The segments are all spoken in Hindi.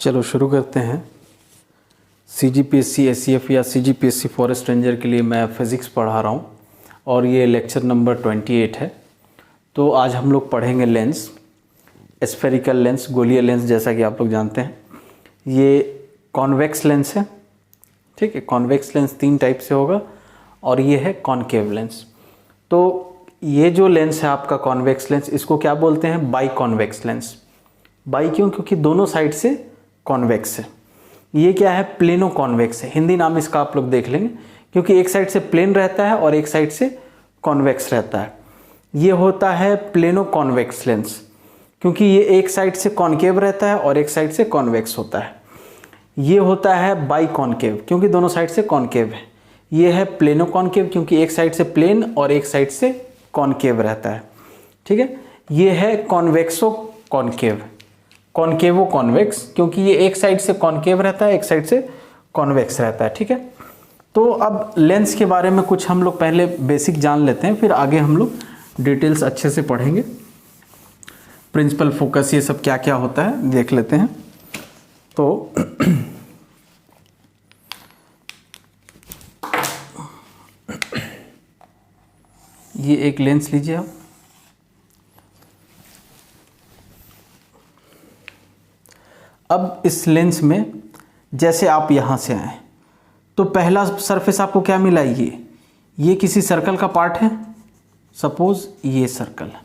चलो शुरू करते हैं। CGPSC SCF या CGPSC फॉरेस्ट रेंजर के लिए मैं फ़िज़िक्स पढ़ा रहा हूँ और ये लेक्चर नंबर 28 है। तो आज हम लोग पढ़ेंगे लेंस, स्फेरिकल लेंस, गोलीय लेंस। जैसा कि आप लोग जानते हैं ये कॉन्वेक्स लेंस है, ठीक है। कॉन्वेक्स लेंस 3 टाइप से होगा और ये है कॉनकेव लेंस। तो ये जो लेंस है आपका कॉन्वेक्स लेंस, इसको क्या बोलते हैं? By convex lens. बाई क्यों? क्योंकि दोनों साइड से कॉन्वेक्स है। ये क्या है? प्लेनो कॉन्वेक्स है। हिंदी नाम इसका आप लोग देख लेंगे, क्योंकि एक साइड से प्लेन रहता है और एक साइड से कॉन्वेक्स रहता है। ये होता है प्लेनो कॉन्वेक्स लेंस, क्योंकि ये एक साइड से कॉनकेव रहता है और एक साइड से कॉन्वेक्स होता है। ये होता है बाई कॉनकेव, क्योंकि दोनों साइड से कॉनकेव है। ये है प्लेनो कॉनकेव, क्योंकि एक साइड से प्लेन और एक साइड से कॉनकेव रहता है, ठीक है। ये है कॉन्वेक्सो कॉनकेव, कॉनकेवो कॉन्वेक्स, क्योंकि ये एक साइड से कॉनकेव रहता है, एक साइड से कॉन्वेक्स रहता है, ठीक है। तो अब लेंस के बारे में कुछ हम लोग पहले बेसिक जान लेते हैं, फिर आगे हम लोग डिटेल्स अच्छे से पढ़ेंगे। प्रिंसिपल फोकस ये सब क्या क्या होता है देख लेते हैं। तो ये एक लेंस लीजिए आप। अब इस लेंस में जैसे आप यहाँ से आए तो पहला सरफेस आपको क्या मिला? ये किसी सर्कल का पार्ट है। सपोज ये सर्कल है,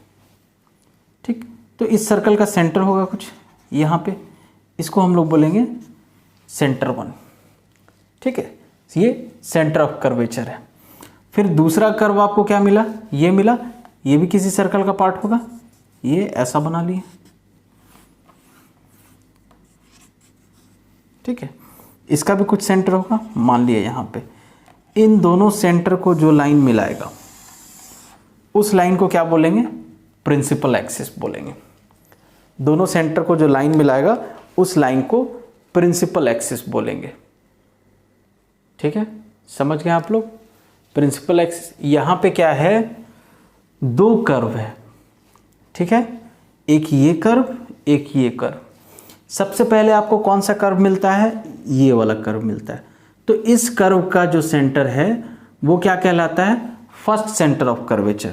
ठीक। तो इस सर्कल का सेंटर होगा कुछ यहाँ पे, इसको हम लोग बोलेंगे सेंटर 1, ठीक है। ये सेंटर ऑफ कर्वेचर है। फिर दूसरा कर्व आपको क्या मिला? ये मिला, ये भी किसी सर्कल का पार्ट होगा। ये ऐसा बना लिए, ठीक है। इसका भी कुछ सेंटर होगा, मान लिया यहाँ पे। इन दोनों सेंटर को जो लाइन मिलाएगा उस लाइन को क्या बोलेंगे? प्रिंसिपल एक्सिस बोलेंगे। दोनों सेंटर को जो लाइन मिलाएगा उस लाइन को प्रिंसिपल एक्सिस बोलेंगे, ठीक है। समझ गए आप लोग? Principal axis. यहाँ पे क्या है? 2 कर्व है, ठीक है। एक ये कर्व, एक ये कर्व। सबसे पहले आपको कौन सा कर्व मिलता है? ये वाला कर्व मिलता है। तो इस कर्व का जो सेंटर है वो क्या कहलाता है? First centre of curvature.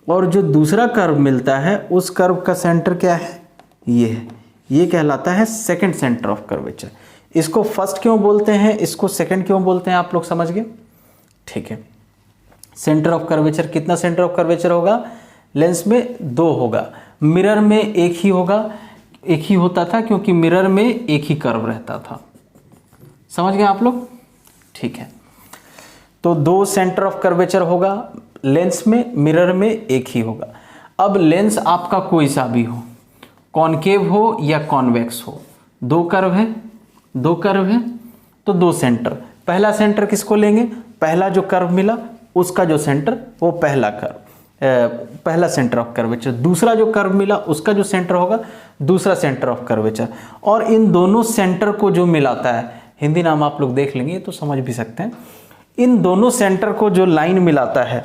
और जो दूसरा कर्व मिलता है उस कर्व का सेंटर क्या है? ये है। ये कहलाता है सेकंड सेंटर ऑफ कर्वेचर। इसको फर्स्ट क्यों बोलते हैं, इसको सेकंड क्यों बोलते हैं, आप लोग समझ गए, ठीक है। सेंटर ऑफ कर्वेचर, कितना सेंटर ऑफ कर्वेचर होगा लेंस में? 2 होगा। मिरर में एक ही होगा, एक ही होता था, क्योंकि मिरर में एक ही कर्व रहता था। समझ गए आप लोग? ठीक है। तो 2 सेंटर ऑफ कर्वेचर होगा लेंस में, मिरर में एक ही होगा। अब लेंस आपका कोई सा भी हो, कॉनकेव हो या कॉन्वेक्स हो, 2 कर्व है, 2 कर्व है तो 2 सेंटर। पहला सेंटर किसको लेंगे? पहला जो कर्व मिला उसका जो सेंटर, वो पहला कर्व, पहला सेंटर ऑफ कर्वेचर। दूसरा जो कर्व मिला उसका जो सेंटर होगा दूसरा सेंटर ऑफ कर्वेचर। और इन दोनों सेंटर को जो मिलाता है, हिंदी नाम आप लोग देख लेंगे तो समझ भी सकते हैं। इन दोनों सेंटर को जो लाइन मिलाता है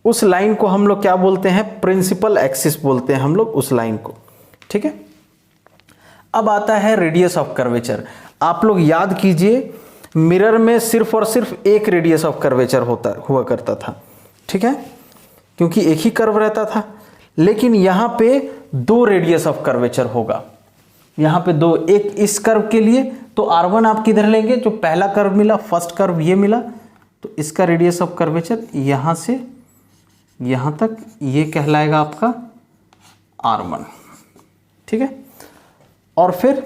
उस लाइन को हम लोग क्या बोलते हैं? प्रिंसिपल एक्सिस बोलते हैं हम लोग उस लाइन को, ठीक है। अब आता है रेडियस ऑफ कर्वेचर। आप लोग याद कीजिए, मिरर में सिर्फ और सिर्फ एक रेडियस ऑफ कर्वेचर हुआ करता था, ठीक है, क्योंकि एक ही कर्व रहता था। लेकिन यहाँ पे 2 रेडियस ऑफ कर्वेचर होगा। यहाँ पे 2, एक इस कर्व के लिए तो R1 आप किधर लेंगे? जो पहला कर्व मिला, फर्स्ट कर्व ये मिला, तो इसका रेडियस ऑफ कर्वेचर यहाँ से यहाँ तक ये कहलाएगा आपका R1, ठीक है। और फिर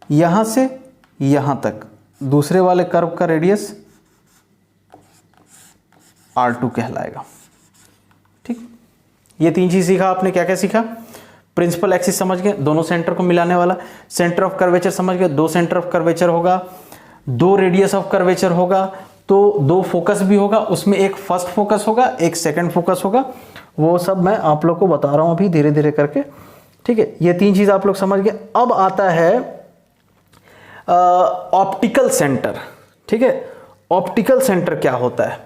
यहाँ से यहाँ तक दूसरे वाले कर्व का रेडियस R2 कहलाएगा, ठीक। ये 3 चीज सीखा आपने। क्या क्या सीखा? प्रिंसिपल एक्सिस समझ गए, दोनों सेंटर को मिलाने वाला। सेंटर ऑफ कर्वेचर समझ गए, 2 सेंटर ऑफ कर्वेचर होगा, 2 रेडियस ऑफ कर्वेचर होगा, तो 2 फोकस भी होगा। उसमें एक फर्स्ट फोकस होगा, एक सेकंड फोकस होगा। वो सब मैं आप लोग को बता रहा हूं अभी धीरे धीरे करके, ठीक है। ये 3 चीज आप लोग समझ गए। अब आता है ऑप्टिकल सेंटर, ठीक है। ऑप्टिकल सेंटर क्या होता है?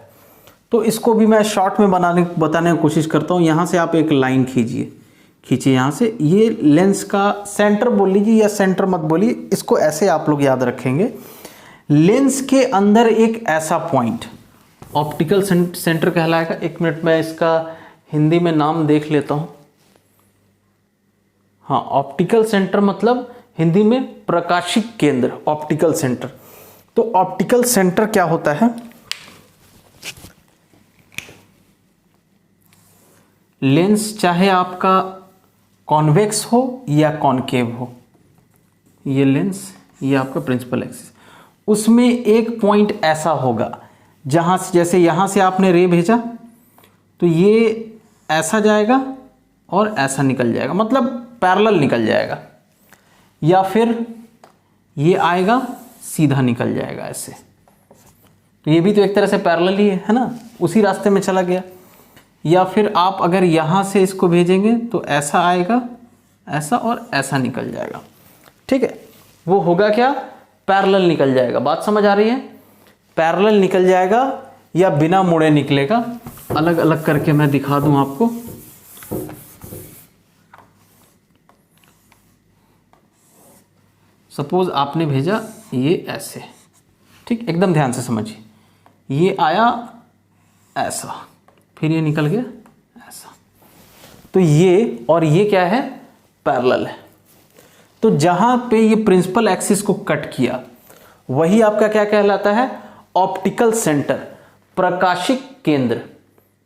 तो इसको भी मैं शॉर्ट में बताने की कोशिश करता हूँ। यहाँ से आप एक लाइन खींचिए, खींचिए यहाँ से। ये लेंस का सेंटर बोल लीजिए या सेंटर मत बोलिए, इसको ऐसे आप लोग याद रखेंगे। लेंस के अंदर एक ऐसा पॉइंट ऑप्टिकल सेंटर कहलाएगा। एक मिनट में इसका हिंदी में नाम देख लेता हूँ। हाँ, ऑप्टिकल सेंटर मतलब हिंदी में प्रकाशिक केंद्र, ऑप्टिकल सेंटर। तो ऑप्टिकल सेंटर क्या होता है? लेंस चाहे आपका कॉन्वेक्स हो या कॉनकेव हो, ये लेंस, ये आपका प्रिंसिपल एक्सिस, उसमें एक पॉइंट ऐसा होगा जहां से, जैसे यहां से आपने रे भेजा तो ये ऐसा जाएगा और ऐसा निकल जाएगा, मतलब पैरेलल निकल जाएगा, या फिर ये आएगा सीधा निकल जाएगा ऐसे। तो ये भी तो एक तरह से पैरेलल ही है ना, उसी रास्ते में चला गया। या फिर आप अगर यहाँ से इसको भेजेंगे तो ऐसा आएगा, ऐसा और ऐसा निकल जाएगा। ठीक है, वो होगा क्या? पैरेलल निकल जाएगा। बात समझ आ रही है? पैरेलल निकल जाएगा या बिना मुड़े निकलेगा। अलग अलग करके मैं दिखा दूं आपको। सपोज आपने भेजा ये ऐसे, ठीक, एकदम ध्यान से समझिए। ये आया ऐसा, फिर ये निकल गया ऐसा। तो ये और ये क्या है? पैरेलल है। तो जहां पे ये प्रिंसिपल एक्सिस को कट किया वही आपका क्या कहलाता है? ऑप्टिकल सेंटर, प्रकाशिक केंद्र।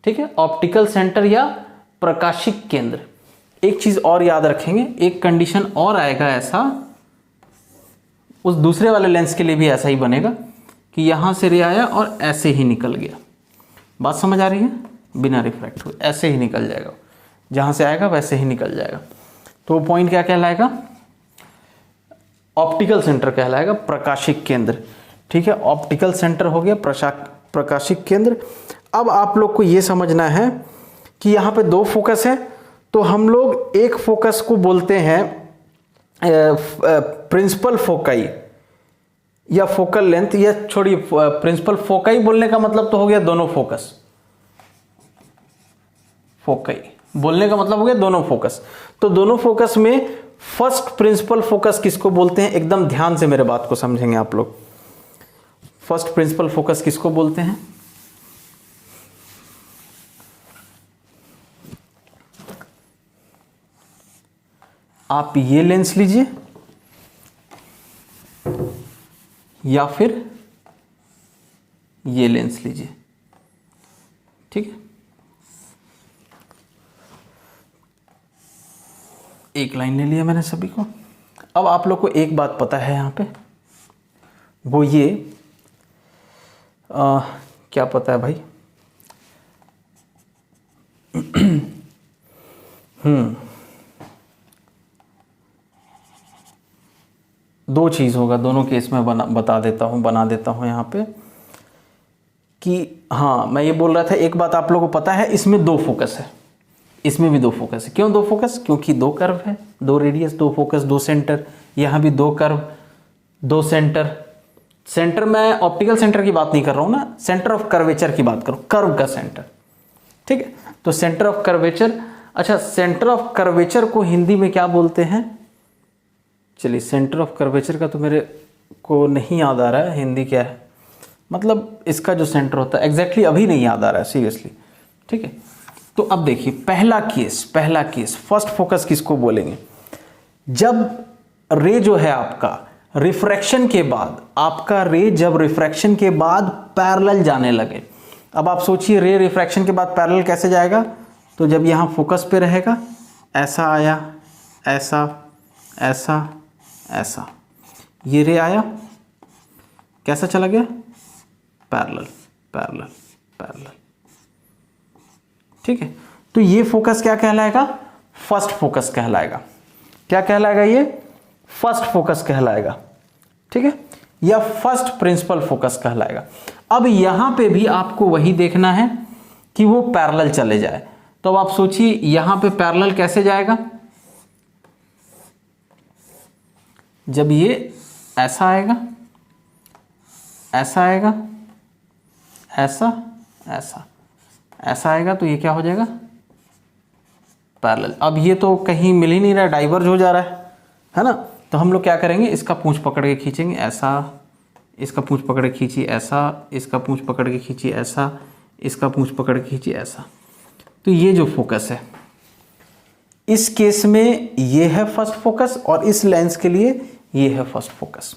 ठीक है, ऑप्टिकल सेंटर या प्रकाशिक केंद्र। एक चीज और याद रखेंगे, एक कंडीशन और आएगा ऐसा, उस दूसरे वाले लेंस के लिए भी ऐसा ही बनेगा कि यहां से रे आया और ऐसे ही निकल गया। बात समझ आ रही है? बिना रिफ्रैक्ट हुए ऐसे ही निकल जाएगा, जहां से आएगा वैसे ही निकल जाएगा। तो वो पॉइंट क्या कहलाएगा? ऑप्टिकल सेंटर कहलाएगा, प्रकाशिक केंद्र। ठीक है, ऑप्टिकल सेंटर हो गया, प्रकाशिक केंद्र। अब आप लोग को ये समझना है कि यहाँ पे दो फोकस है, तो हम लोग एक फोकस को बोलते हैं प्रिंसिपल फोकाई या फोकल लेंथ, या छोड़िए, प्रिंसिपल फोकाई बोलने का मतलब तो हो गया दोनों फोकस। फोकाई बोलने का मतलब हो गया दोनों फोकस। तो दोनों फोकस में फर्स्ट प्रिंसिपल फोकस किसको बोलते हैं? एकदम ध्यान से मेरे बात को समझेंगे आप लोग। फर्स्ट प्रिंसिपल फोकस किसको बोलते हैं? आप ये लेंस लीजिए या फिर ये लेंस लीजिए। ठीक है, एक लाइन ले लिया मैंने सभी को। अब आप लोग को एक बात पता है यहाँ पे, वो ये क्या पता है भाई? दो चीज होगा, दोनों केस में बना देता हूँ यहाँ पे कि हाँ, मैं ये बोल रहा था, एक बात आप लोगों को पता है, इसमें दो फोकस है, इसमें भी दो फोकस है। क्यों दो फोकस? क्योंकि दो कर्व है, दो रेडियस, दो फोकस, दो सेंटर। यहाँ भी दो कर्व, दो सेंटर। सेंटर मैं ऑप्टिकल सेंटर की बात नहीं कर रहा हूँ ना, सेंटर ऑफ कर्वेचर की बात करूँ, कर्व का सेंटर। ठीक है, तो सेंटर ऑफ कर्वेचर। अच्छा, सेंटर ऑफ कर्वेचर को हिंदी में क्या बोलते हैं? चलिए, सेंटर ऑफ कर्वेचर का तो मेरे को नहीं याद आ रहा है हिंदी क्या है, मतलब इसका जो सेंटर होता है एग्जैक्टली अभी नहीं याद आ रहा है सीरियसली। ठीक है, तो अब देखिए, पहला केस फर्स्ट फोकस किसको बोलेंगे? जब रे जो है आपका रिफ्रैक्शन के बाद, आपका रे जब रिफ्रैक्शन के बाद पैरेलल जाने लगे। अब आप सोचिए, रे रिफ्रैक्शन के बाद पैरेलल कैसे जाएगा? तो जब यहाँ फोकस पे रहेगा, ऐसा आया, ऐसा, ऐसा, ऐसा, ये रे आया, कैसा चला गया? Parallel, parallel, parallel. ठीक है, तो ये फोकस क्या कहलाएगा? फर्स्ट फोकस कहलाएगा। क्या कहलाएगा? ये फर्स्ट फोकस कहलाएगा। ठीक है, या फर्स्ट प्रिंसिपल फोकस कहलाएगा। अब यहां पे भी आपको वही देखना है कि वो पैरेलल चले जाए। तो अब आप सोचिए, यहां पे पैरेलल कैसे जाएगा? जब ये ऐसा आएगा, ऐसा आएगा, ऐसा, ऐसा, ऐसा आएगा, तो ये क्या हो जाएगा? पैरेलल। अब ये तो कहीं मिल ही नहीं रहा, डाइवर्ज हो जा रहा है ना। तो हम लोग क्या करेंगे, इसका पूंछ पकड़ के खींचेंगे ऐसा, इसका पूंछ पकड़ के खींचिए ऐसा, इसका पूंछ पकड़ के खींचिए ऐसा, इसका पूंछ पकड़ के खींचिए ऐसा। तो ये जो फोकस है इस केस में ये है फर्स्ट फोकस, और इस लेंस के लिए ये है फर्स्ट फोकस।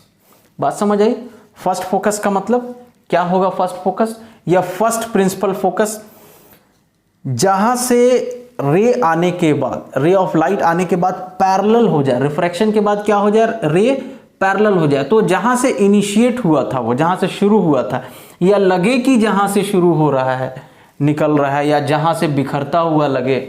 बात समझ आई? फर्स्ट फोकस का मतलब क्या होगा? फर्स्ट फोकस या फर्स्ट प्रिंसिपल फोकस, जहां से रे आने के बाद, रे ऑफ लाइट आने के बाद पैरेलल हो जाए, रिफ्रैक्शन के बाद क्या हो जाए, रे पैरेलल हो जाए। तो जहां से इनिशिएट हुआ था, वो जहां से शुरू हुआ था, या लगे कि जहां से शुरू हो रहा है, निकल रहा है, या जहां से बिखरता हुआ लगे,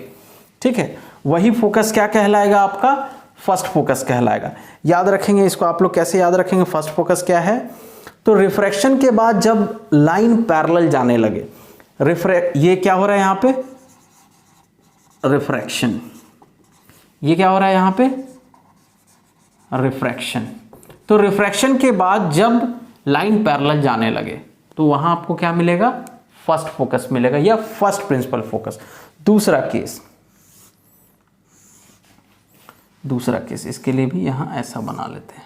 ठीक है, वही फोकस क्या कहलाएगा? आपका फर्स्ट फोकस कहलाएगा। याद रखेंगे इसको आप लोग, कैसे याद रखेंगे फर्स्ट फोकस क्या है? तो रिफ्रैक्शन के बाद जब लाइन पैरेलल जाने लगे, ये क्या हो रहा है यहां पे? रिफ्रैक्शन। ये क्या हो रहा है यहां पे? रिफ्रैक्शन। तो रिफ्रैक्शन के बाद जब लाइन पैरेलल जाने लगे तो वहां आपको क्या मिलेगा? फर्स्ट फोकस मिलेगा या फर्स्ट प्रिंसिपल फोकस। दूसरा केस इसके लिए भी यहां ऐसा बना लेते हैं।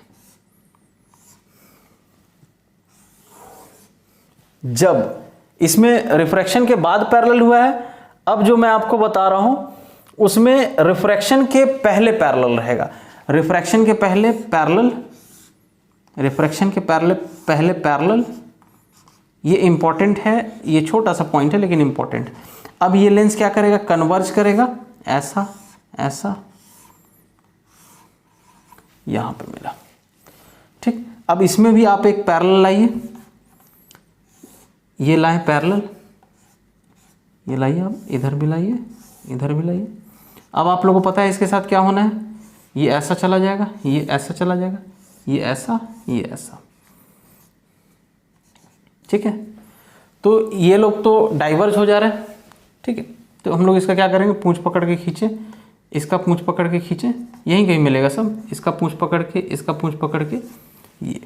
जब इसमें रिफ्रैक्शन के बाद पैरेलल हुआ है, अब जो मैं आपको बता रहा हूं उसमें रिफ्रैक्शन के पहले पैरेलल रहेगा। रिफ्रैक्शन के पहले पैरेलल, रिफ्रैक्शन के पहले पैरेलल, ये इंपॉर्टेंट है, ये छोटा सा पॉइंट है लेकिन इंपॉर्टेंट। अब ये लेंस क्या करेगा? कन्वर्ज करेगा ऐसा ऐसा, यहां पे मिला, ठीक। अब इसमें भी आप एक पैरेलल लाइए, ये लाए पैरेलल, ये लाइए, आप इधर भी लाइए, इधर भी लाइए। अब आप लोगों को पता है इसके साथ क्या होना है, ये ऐसा चला जाएगा, ये ऐसा चला जाएगा, ये ऐसा, ये ऐसा, ठीक है। तो ये लोग तो डाइवर्ज हो जा रहे हैं, ठीक है। तो हम लोग इसका क्या करेंगे? पूंछ पकड़ के खींचे, इसका पूंछ पकड़ के खींचे, यहीं कहीं मिलेगा सब, इसका पूंछ पकड़ के, इसका पूंछ पकड़ के, ये।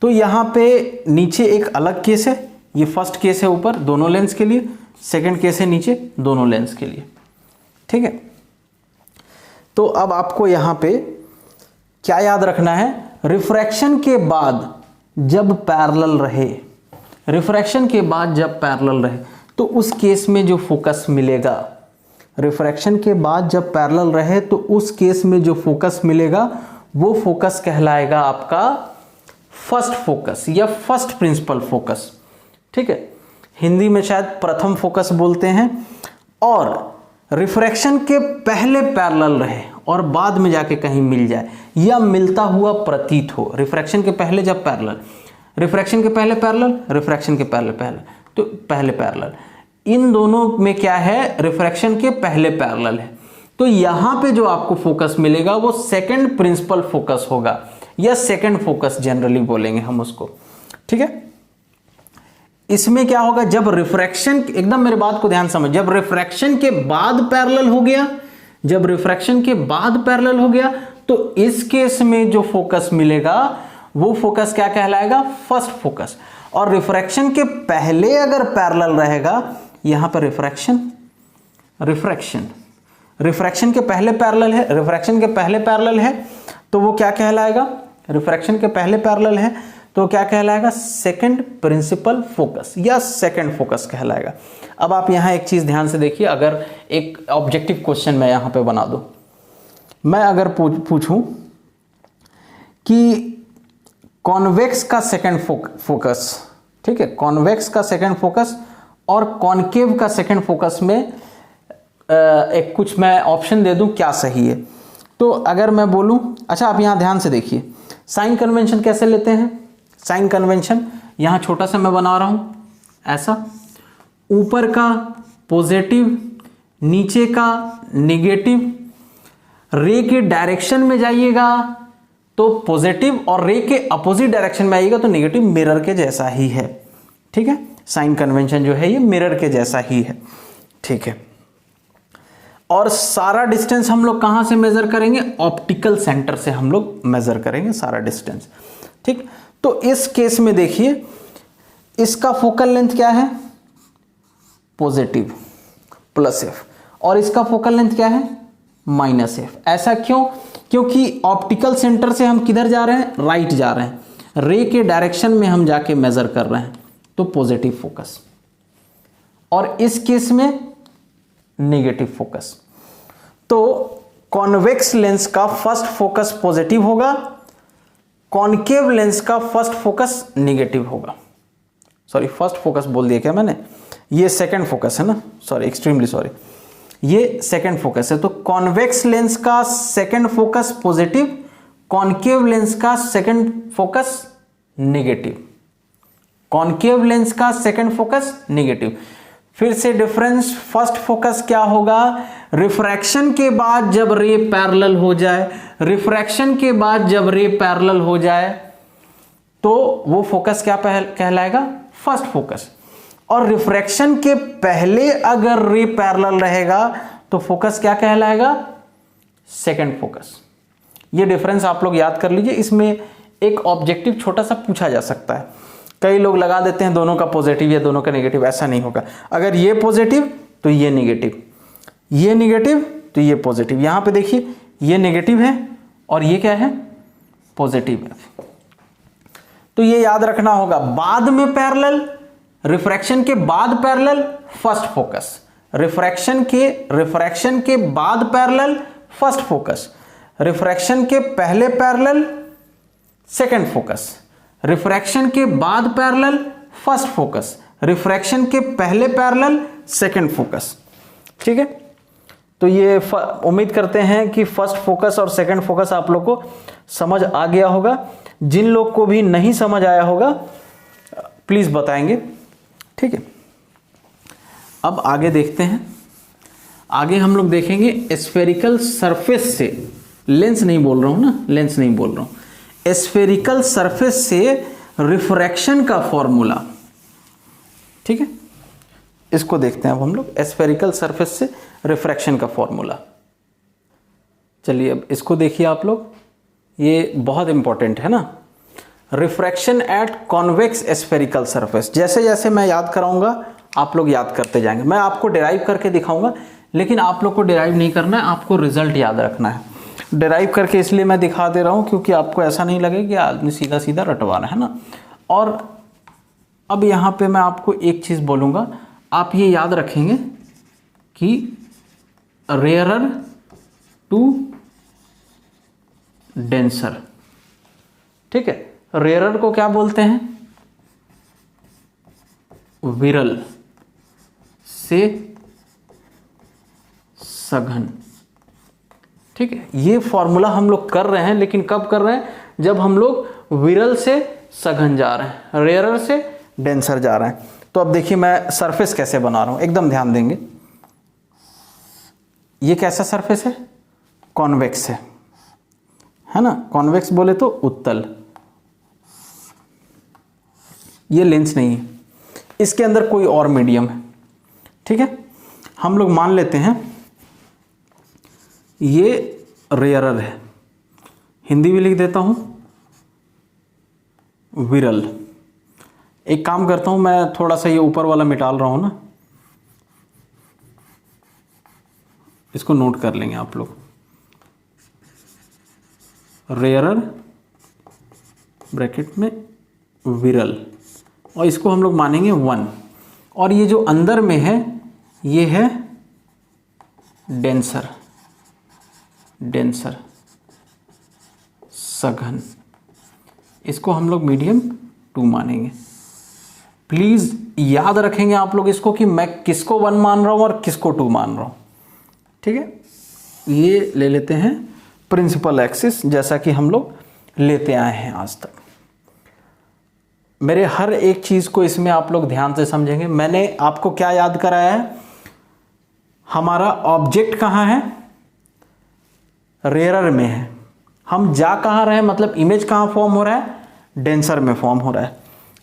तो यहाँ पे नीचे एक अलग केस है, ये फर्स्ट केस है ऊपर दोनों लेंस के लिए, सेकंड केस है नीचे दोनों लेंस के लिए, ठीक है। तो अब आपको यहाँ पे क्या याद रखना है? रिफ्रैक्शन के बाद जब पैरेलल रहे, रिफ्रैक्शन के बाद जब पैरेलल रहे तो उस केस में जो फोकस मिलेगा, रिफ्रैक्शन के बाद जब पैरेलल रहे तो उस केस में जो फोकस मिलेगा वो फोकस कहलाएगा आपका फर्स्ट फोकस या फर्स्ट प्रिंसिपल फोकस, ठीक है। हिंदी में शायद प्रथम फोकस बोलते हैं। और रिफ्रैक्शन के पहले पैरेलल रहे और बाद में जाके कहीं मिल जाए या मिलता हुआ प्रतीत हो। रिफ्रैक्शन के पहले जब पैरेलल, रिफ्रैक्शन के पहले पैरेलल, रिफ्रैक्शन के पहले तो पहले पैरेलल, इन दोनों में क्या है? रिफ्रैक्शन के पहले पैरेलल है। तो यहां पे जो आपको फोकस मिलेगा वो सेकंड प्रिंसिपल फोकस होगा या सेकंड फोकस जनरली बोलेंगे हम उसको, ठीक है। इसमें क्या होगा? जब रिफ्रैक्शन, एकदम मेरे बात को ध्यान समझ, जब रिफ्रैक्शन के बाद पैरेलल हो गया, जब रिफ्रैक्शन के बाद पैरेलल हो गया तो इस केस में जो फोकस मिलेगा वो फोकस क्या कहलाएगा? First focus. और रिफ्रैक्शन के पहले अगर पैरेलल रहेगा, यहां पर रिफ्रैक्शन, रिफ्रैक्शन, रिफ्रैक्शन के पहले पैरेलल है, रिफ्रैक्शन के पहले पैरेलल है तो वो क्या कहलाएगा? रिफ्रैक्शन के पहले पैरेलल है तो क्या कहलाएगा? सेकंड प्रिंसिपल फोकस या सेकंड फोकस कहलाएगा। अब आप यहां एक चीज ध्यान से देखिए, अगर एक ऑब्जेक्टिव क्वेश्चन मैं यहां पे बना दूं, मैं अगर पूछूं कि कॉन्वेक्स का सेकंड फोकस, ठीक है, कॉन्वेक्स का सेकंड फोकस और कॉनकेव का सेकंड फोकस में एक कुछ मैं ऑप्शन दे दूं, क्या सही है? तो अगर मैं बोलूं, अच्छा आप यहां ध्यान से देखिए, साइन कन्वेंशन कैसे लेते हैं? साइन कन्वेंशन यहां छोटा सा मैं बना रहा हूं ऐसा, ऊपर का पॉजिटिव, नीचे का नेगेटिव, रे के डायरेक्शन में जाइएगा तो पॉजिटिव और रे के अपोजिट डायरेक्शन में आइएगा तो नेगेटिव, मिरर के जैसा ही है, ठीक है। साइन कन्वेंशन जो है ये मिरर के जैसा ही है, ठीक है। और सारा डिस्टेंस हम लोग कहां से मेजर करेंगे? ऑप्टिकल सेंटर से हम लोग मेजर करेंगे सारा डिस्टेंस, ठीक। तो इस केस में देखिए इसका फोकल लेंथ क्या है? पॉजिटिव प्लस एफ, और इसका फोकल लेंथ क्या है -f। ऐसा क्यों? क्योंकि ऑप्टिकल सेंटर से हम किधर जा रहे हैं, राइट जा रहे हैं, रे के डायरेक्शन में हम जाके मेजर कर रहे हैं, तो पॉजिटिव फोकस। और इस केस में नेगेटिव फोकस। तो कॉन्वेक्स लेंस का फर्स्ट फोकस पॉजिटिव होगा, कॉनकेव लेंस का फर्स्ट फोकस नेगेटिव होगा। सॉरी, फर्स्ट फोकस बोल दिया क्या मैंने, ये सेकंड फोकस है ना, सॉरी, एक्सट्रीमली सॉरी, ये सेकंड फोकस है। तो कॉन्वेक्स लेंस का second focus positive, concave lens का second focus negative, concave lens का सेकंड फोकस नेगेटिव। फिर से डिफरेंस, फर्स्ट फोकस क्या होगा, रिफ्रैक्शन के बाद जब रे पैरेलल हो जाए, रिफ्रैक्शन के बाद जब रे पैरेलल हो जाए तो वो फोकस क्या कहलाएगा, फर्स्ट फोकस। और रिफ्रैक्शन के पहले अगर रे पैरेलल रहेगा तो फोकस क्या कहलाएगा, सेकंड फोकस। ये डिफरेंस आप लोग याद कर लीजिए। इसमें एक ऑब्जेक्टिव छोटा सा पूछा जा सकता है, कई लोग लगा देते हैं दोनों का पॉजिटिव या दोनों का नेगेटिव, ऐसा नहीं होगा। अगर ये पॉजिटिव तो ये नेगेटिव, ये नेगेटिव तो ये पॉजिटिव। यहां पे देखिए ये नेगेटिव है और ये क्या है, पॉजिटिव है। तो ये याद रखना होगा, बाद में पैरेलल, रिफ्रैक्शन के बाद पैरेलल, फर्स्ट फोकस, रिफ्रैक्शन के बाद पैरेलल, फर्स्ट फोकस, रिफ्रैक्शन के पहले पैरेलल, सेकंड फोकस, रिफ्रैक्शन के बाद पैरेलल, फर्स्ट फोकस, रिफ्रैक्शन के पहले पैरेलल, सेकंड फोकस। ठीक है, तो ये उम्मीद करते हैं कि फर्स्ट फोकस और सेकंड फोकस आप लोग को समझ आ गया होगा। जिन लोग को भी नहीं समझ आया होगा प्लीज बताएंगे। ठीक है, अब आगे देखते हैं। आगे हम लोग देखेंगे स्फेरिकल सरफेस से, लेंस नहीं बोल रहा हूं ना, लेंस नहीं बोल रहा हूं, स्फेरिकल सरफेस से रिफ्रैक्शन का फॉर्मूला। ठीक है, इसको देखते हैं अब हम लोग, स्फेरिकल सरफेस से रिफ्रैक्शन का फॉर्मूला। चलिए अब इसको देखिए आप लोग, ये बहुत इंपॉर्टेंट है ना। Refraction at convex spherical surface. जैसे जैसे मैं याद कराऊंगा आप लोग याद करते जाएंगे। मैं आपको डिराइव करके दिखाऊंगा, लेकिन आप लोग को डिराइव नहीं करना है, आपको रिजल्ट याद रखना है। डिराइव करके इसलिए मैं दिखा दे रहा हूं क्योंकि आपको ऐसा नहीं लगे कि आदमी सीधा सीधा रटवाना है ना। और अब यहां पे मैं आपको एक चीज बोलूंगा, आप ये याद रखेंगे कि रेयरर टू डेंसर। ठीक है, रेयरर को क्या बोलते हैं, विरल से सघन। ठीक है, ये फॉर्मूला हम लोग कर रहे हैं, लेकिन कब कर रहे हैं, जब हम लोग विरल से सघन जा रहे हैं, रेयरर से डेंसर जा रहे हैं। तो अब देखिए मैं सरफेस कैसे बना रहा हूं, एकदम ध्यान देंगे। ये कैसा सरफेस है, कॉन्वेक्स है ना। कॉन्वेक्स बोले तो उत्तल, ये लेंस नहीं है, इसके अंदर कोई और मीडियम है। ठीक है, हम लोग मान लेते हैं ये रेयरर है, हिंदी भी लिख देता हूं विरल। एक काम करता हूं, मैं थोड़ा सा ये ऊपर वाला मिटाल रहा हूं ना, इसको नोट कर लेंगे आप लोग। रेयरर ब्रैकेट में विरल, और इसको हम लोग मानेंगे 1। और ये जो अंदर में है ये है डेंसर, डेंसर सघन, इसको हम लोग मीडियम 2 मानेंगे। प्लीज याद रखेंगे आप लोग इसको कि मैं किसको 1 मान रहा हूं और किसको 2 मान रहा हूं। ठीक है, ये ले लेते हैं प्रिंसिपल एक्सिस, जैसा कि हम लोग लेते आए हैं आज तक। मेरे हर एक चीज को इसमें आप लोग ध्यान से समझेंगे। मैंने आपको क्या याद कराया है, हमारा ऑब्जेक्ट कहां है, रेयरर में है। हम जा कहां रहे हैं, मतलब इमेज कहां फॉर्म हो रहा है, डेंसर में फॉर्म हो रहा है।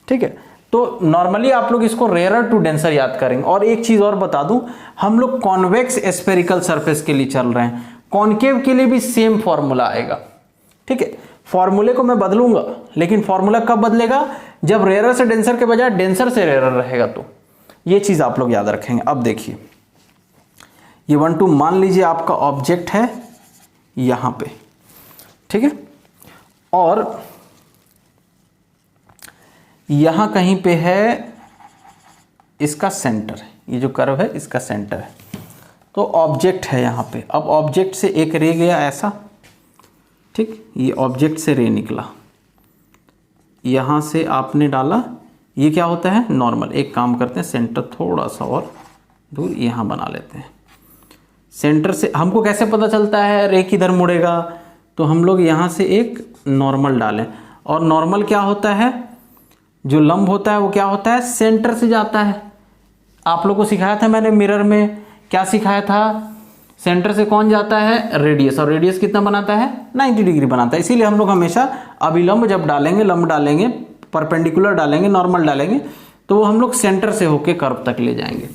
ठीक है, तो नॉर्मली आप लोग इसको रेयरर टू डेंसर याद करेंगे। और एक चीज और बता दूं, हम लोग कॉन्वेक्स स्फेरिकल सरफेस के लिए चल रहे हैं, कॉनकेव के लिए भी सेम फॉर्मूला आएगा। ठीक है, फॉर्मूले को मैं बदलूंगा, लेकिन फॉर्मूला कब बदलेगा, जब रेयरर से डेंसर के बजाय डेंसर से रेयरर रहेगा। तो ये चीज आप लोग याद रखेंगे। अब देखिए, ये 1 2 मान लीजिए आपका ऑब्जेक्ट है यहाँ पे, ठीक है, और यहाँ कहीं पे है इसका सेंटर, ये जो कर्व है इसका सेंटर है, तो ऑब्जेक्ट है यहाँ पे। अब ऑब्जेक्ट से एक रे गया ऐसा, ठीक, ये ऑब्जेक्ट से रे निकला, यहाँ से आपने डाला, ये क्या होता है नॉर्मल। एक काम करते हैं, सेंटर थोड़ा सा और दूर यहाँ बना लेते हैं। सेंटर से हमको कैसे पता चलता है रे किधर मुड़ेगा, तो हम लोग यहाँ से एक नॉर्मल डालें, और नॉर्मल क्या होता है, जो लंब होता है वो क्या होता है, सेंटर से जाता है। आप लोगों को सिखाया था मैंने मिरर में, क्या सिखाया था, सेंटर से कौन जाता है, रेडियस, और रेडियस कितना बनाता है 90 डिग्री बनाता है। इसीलिए हम लोग हमेशा अभिलंब जब डालेंगे, लंब डालेंगे, परपेंडिकुलर डालेंगे, नॉर्मल डालेंगे, तो वो हम लोग सेंटर से होके कर्व तक ले जाएंगे,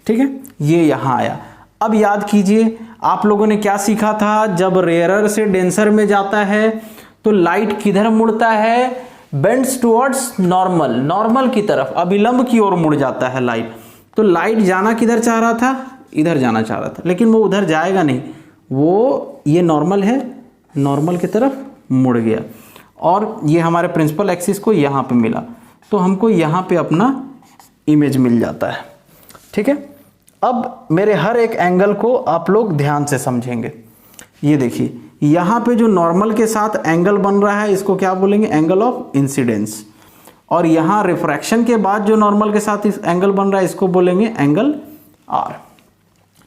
ठीक है। ये यहाँ आया। अब याद कीजिए आप लोगों ने क्या सीखा था, जब रेयरर से डेंसर में जाता है तो लाइट किधर मुड़ता है, बेंड्स टुवर्ड्स नॉर्मल, नॉर्मल की तरफ, अभिलंब की ओर मुड़ जाता है लाइट। तो लाइट जाना किधर चाह रहा था, इधर जाना चाह रहा था, लेकिन वो उधर जाएगा नहीं, वो ये नॉर्मल है, नॉर्मल की तरफ मुड़ गया, और ये हमारे प्रिंसिपल एक्सिस को यहाँ पे मिला, तो हमको यहाँ पे अपना इमेज मिल जाता है, ठीक है। अब मेरे हर एक एंगल को आप लोग ध्यान से समझेंगे। ये देखिए यहाँ पे जो नॉर्मल के साथ एंगल बन रहा है इसको क्या बोलेंगे, एंगल ऑफ इंसिडेंस, और यहाँ रिफ्रैक्शन के बाद जो नॉर्मल के साथ इस एंगल बन रहा है इसको बोलेंगे एंगल आर,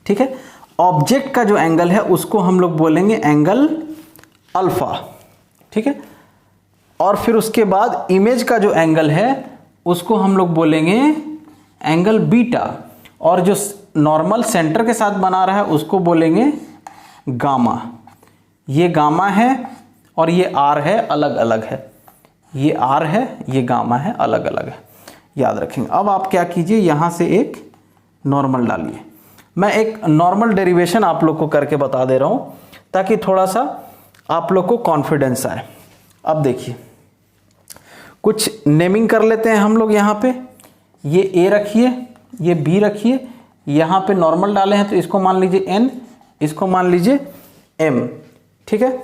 ठीक है। ऑब्जेक्ट का जो एंगल है उसको हम लोग बोलेंगे एंगल अल्फा, ठीक है। और फिर उसके बाद इमेज का जो एंगल है उसको हम लोग बोलेंगे एंगल बीटा, और जो नॉर्मल सेंटर के साथ बना रहा है उसको बोलेंगे गामा। ये गामा है और ये आर है, अलग अलग है, ये आर है, ये गामा है, अलग अलग है, याद रखेंगे। अब आप क्या कीजिए, यहाँ से एक नॉर्मल डालिए। मैं एक नॉर्मल डेरिवेशन आप लोग को करके बता दे रहा हूँ ताकि थोड़ा सा आप लोग को कॉन्फिडेंस आए। अब देखिए कुछ नेमिंग कर लेते हैं हम लोग। यहाँ पे ये ए रखिए, ये बी रखिए, यहाँ पे नॉर्मल डाले हैं तो इसको मान लीजिए एन, इसको मान लीजिए एम, ठीक है।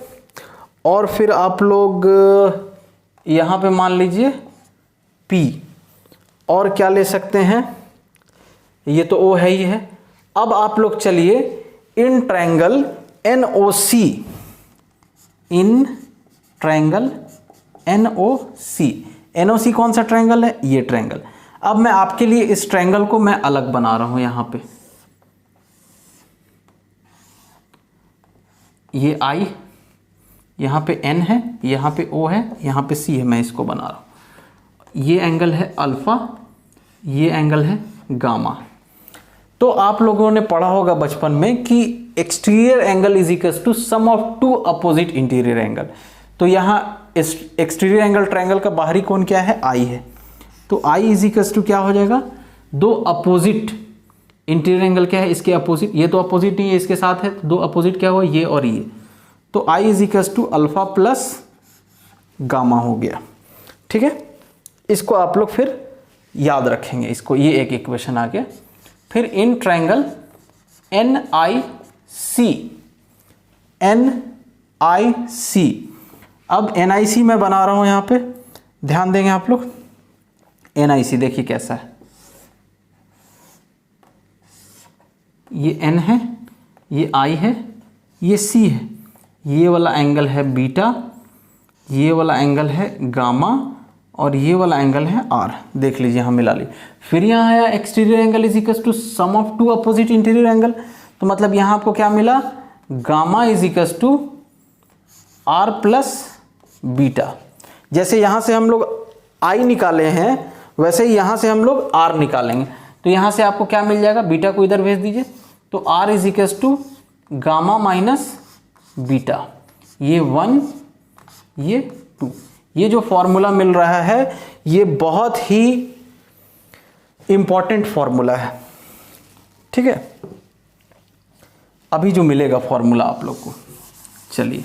और फिर आप लोग यहाँ पे मान लीजिए पी, और क्या ले सकते हैं, ये तो ओ है ही है। अब आप लोग चलिए in triangle NOC, in triangle NOC, NOC कौन सा ट्रायंगल है, ये ट्रायंगल। अब मैं आपके लिए इस ट्रायंगल को मैं अलग बना रहा हूं, यहां पे ये I, यहां पे N है, यहां पे O है, यहां पे C है, मैं इसको बना रहा हूं। ये एंगल है अल्फा, ये एंगल है गामा। तो आप लोगों ने पढ़ा होगा बचपन में कि exterior angle is equal to sum of two opposite interior angle. तो यहाँ एक्सटीरियर एंगल ट्रायंगल का बाहरी कोण क्या है, आई है, तो आई इज इक्वल टू क्या हो जाएगा, दो अपोजिट इंटीरियर एंगल क्या है, इसके अपोजिट, ये तो अपोजिट नहीं है, इसके साथ है, तो दो अपोजिट क्या हुआ, ये और ये, तो I is equal to alpha plus gamma हो गया, ठीक है। इसको आप लोग फिर याद रखेंगे, इसको, ये एक इक्वेशन आ गया। फिर इन ट्रायंगल NIC, NIC, अब NIC मैं बना रहा हूं, यहां पे ध्यान देंगे आप लोग। NIC देखिए कैसा है, ये N है, ये I है, ये C है, ये वाला एंगल है बीटा, ये वाला एंगल है गामा, और ये वाला एंगल है आर। देख लीजिए हम मिला ली। फिर यहाँ आया exterior angle is equal to sum of two opposite interior angle, तो मतलब यहाँ आपको क्या मिला, gamma is equal to R plus beta. जैसे यहाँ से हम लोग आई निकाले हैं वैसे ही यहाँ से हम लोग आर निकालेंगे, तो यहाँ से आपको क्या मिल जाएगा, बीटा को इधर भेज दीजिए, तो R is equal to gamma minus beta, ये 1, ये 2। ये जो फॉर्मूला मिल रहा है ये बहुत ही इंपॉर्टेंट फॉर्मूला है, ठीक है। अभी जो मिलेगा फॉर्मूला आप लोग को, चलिए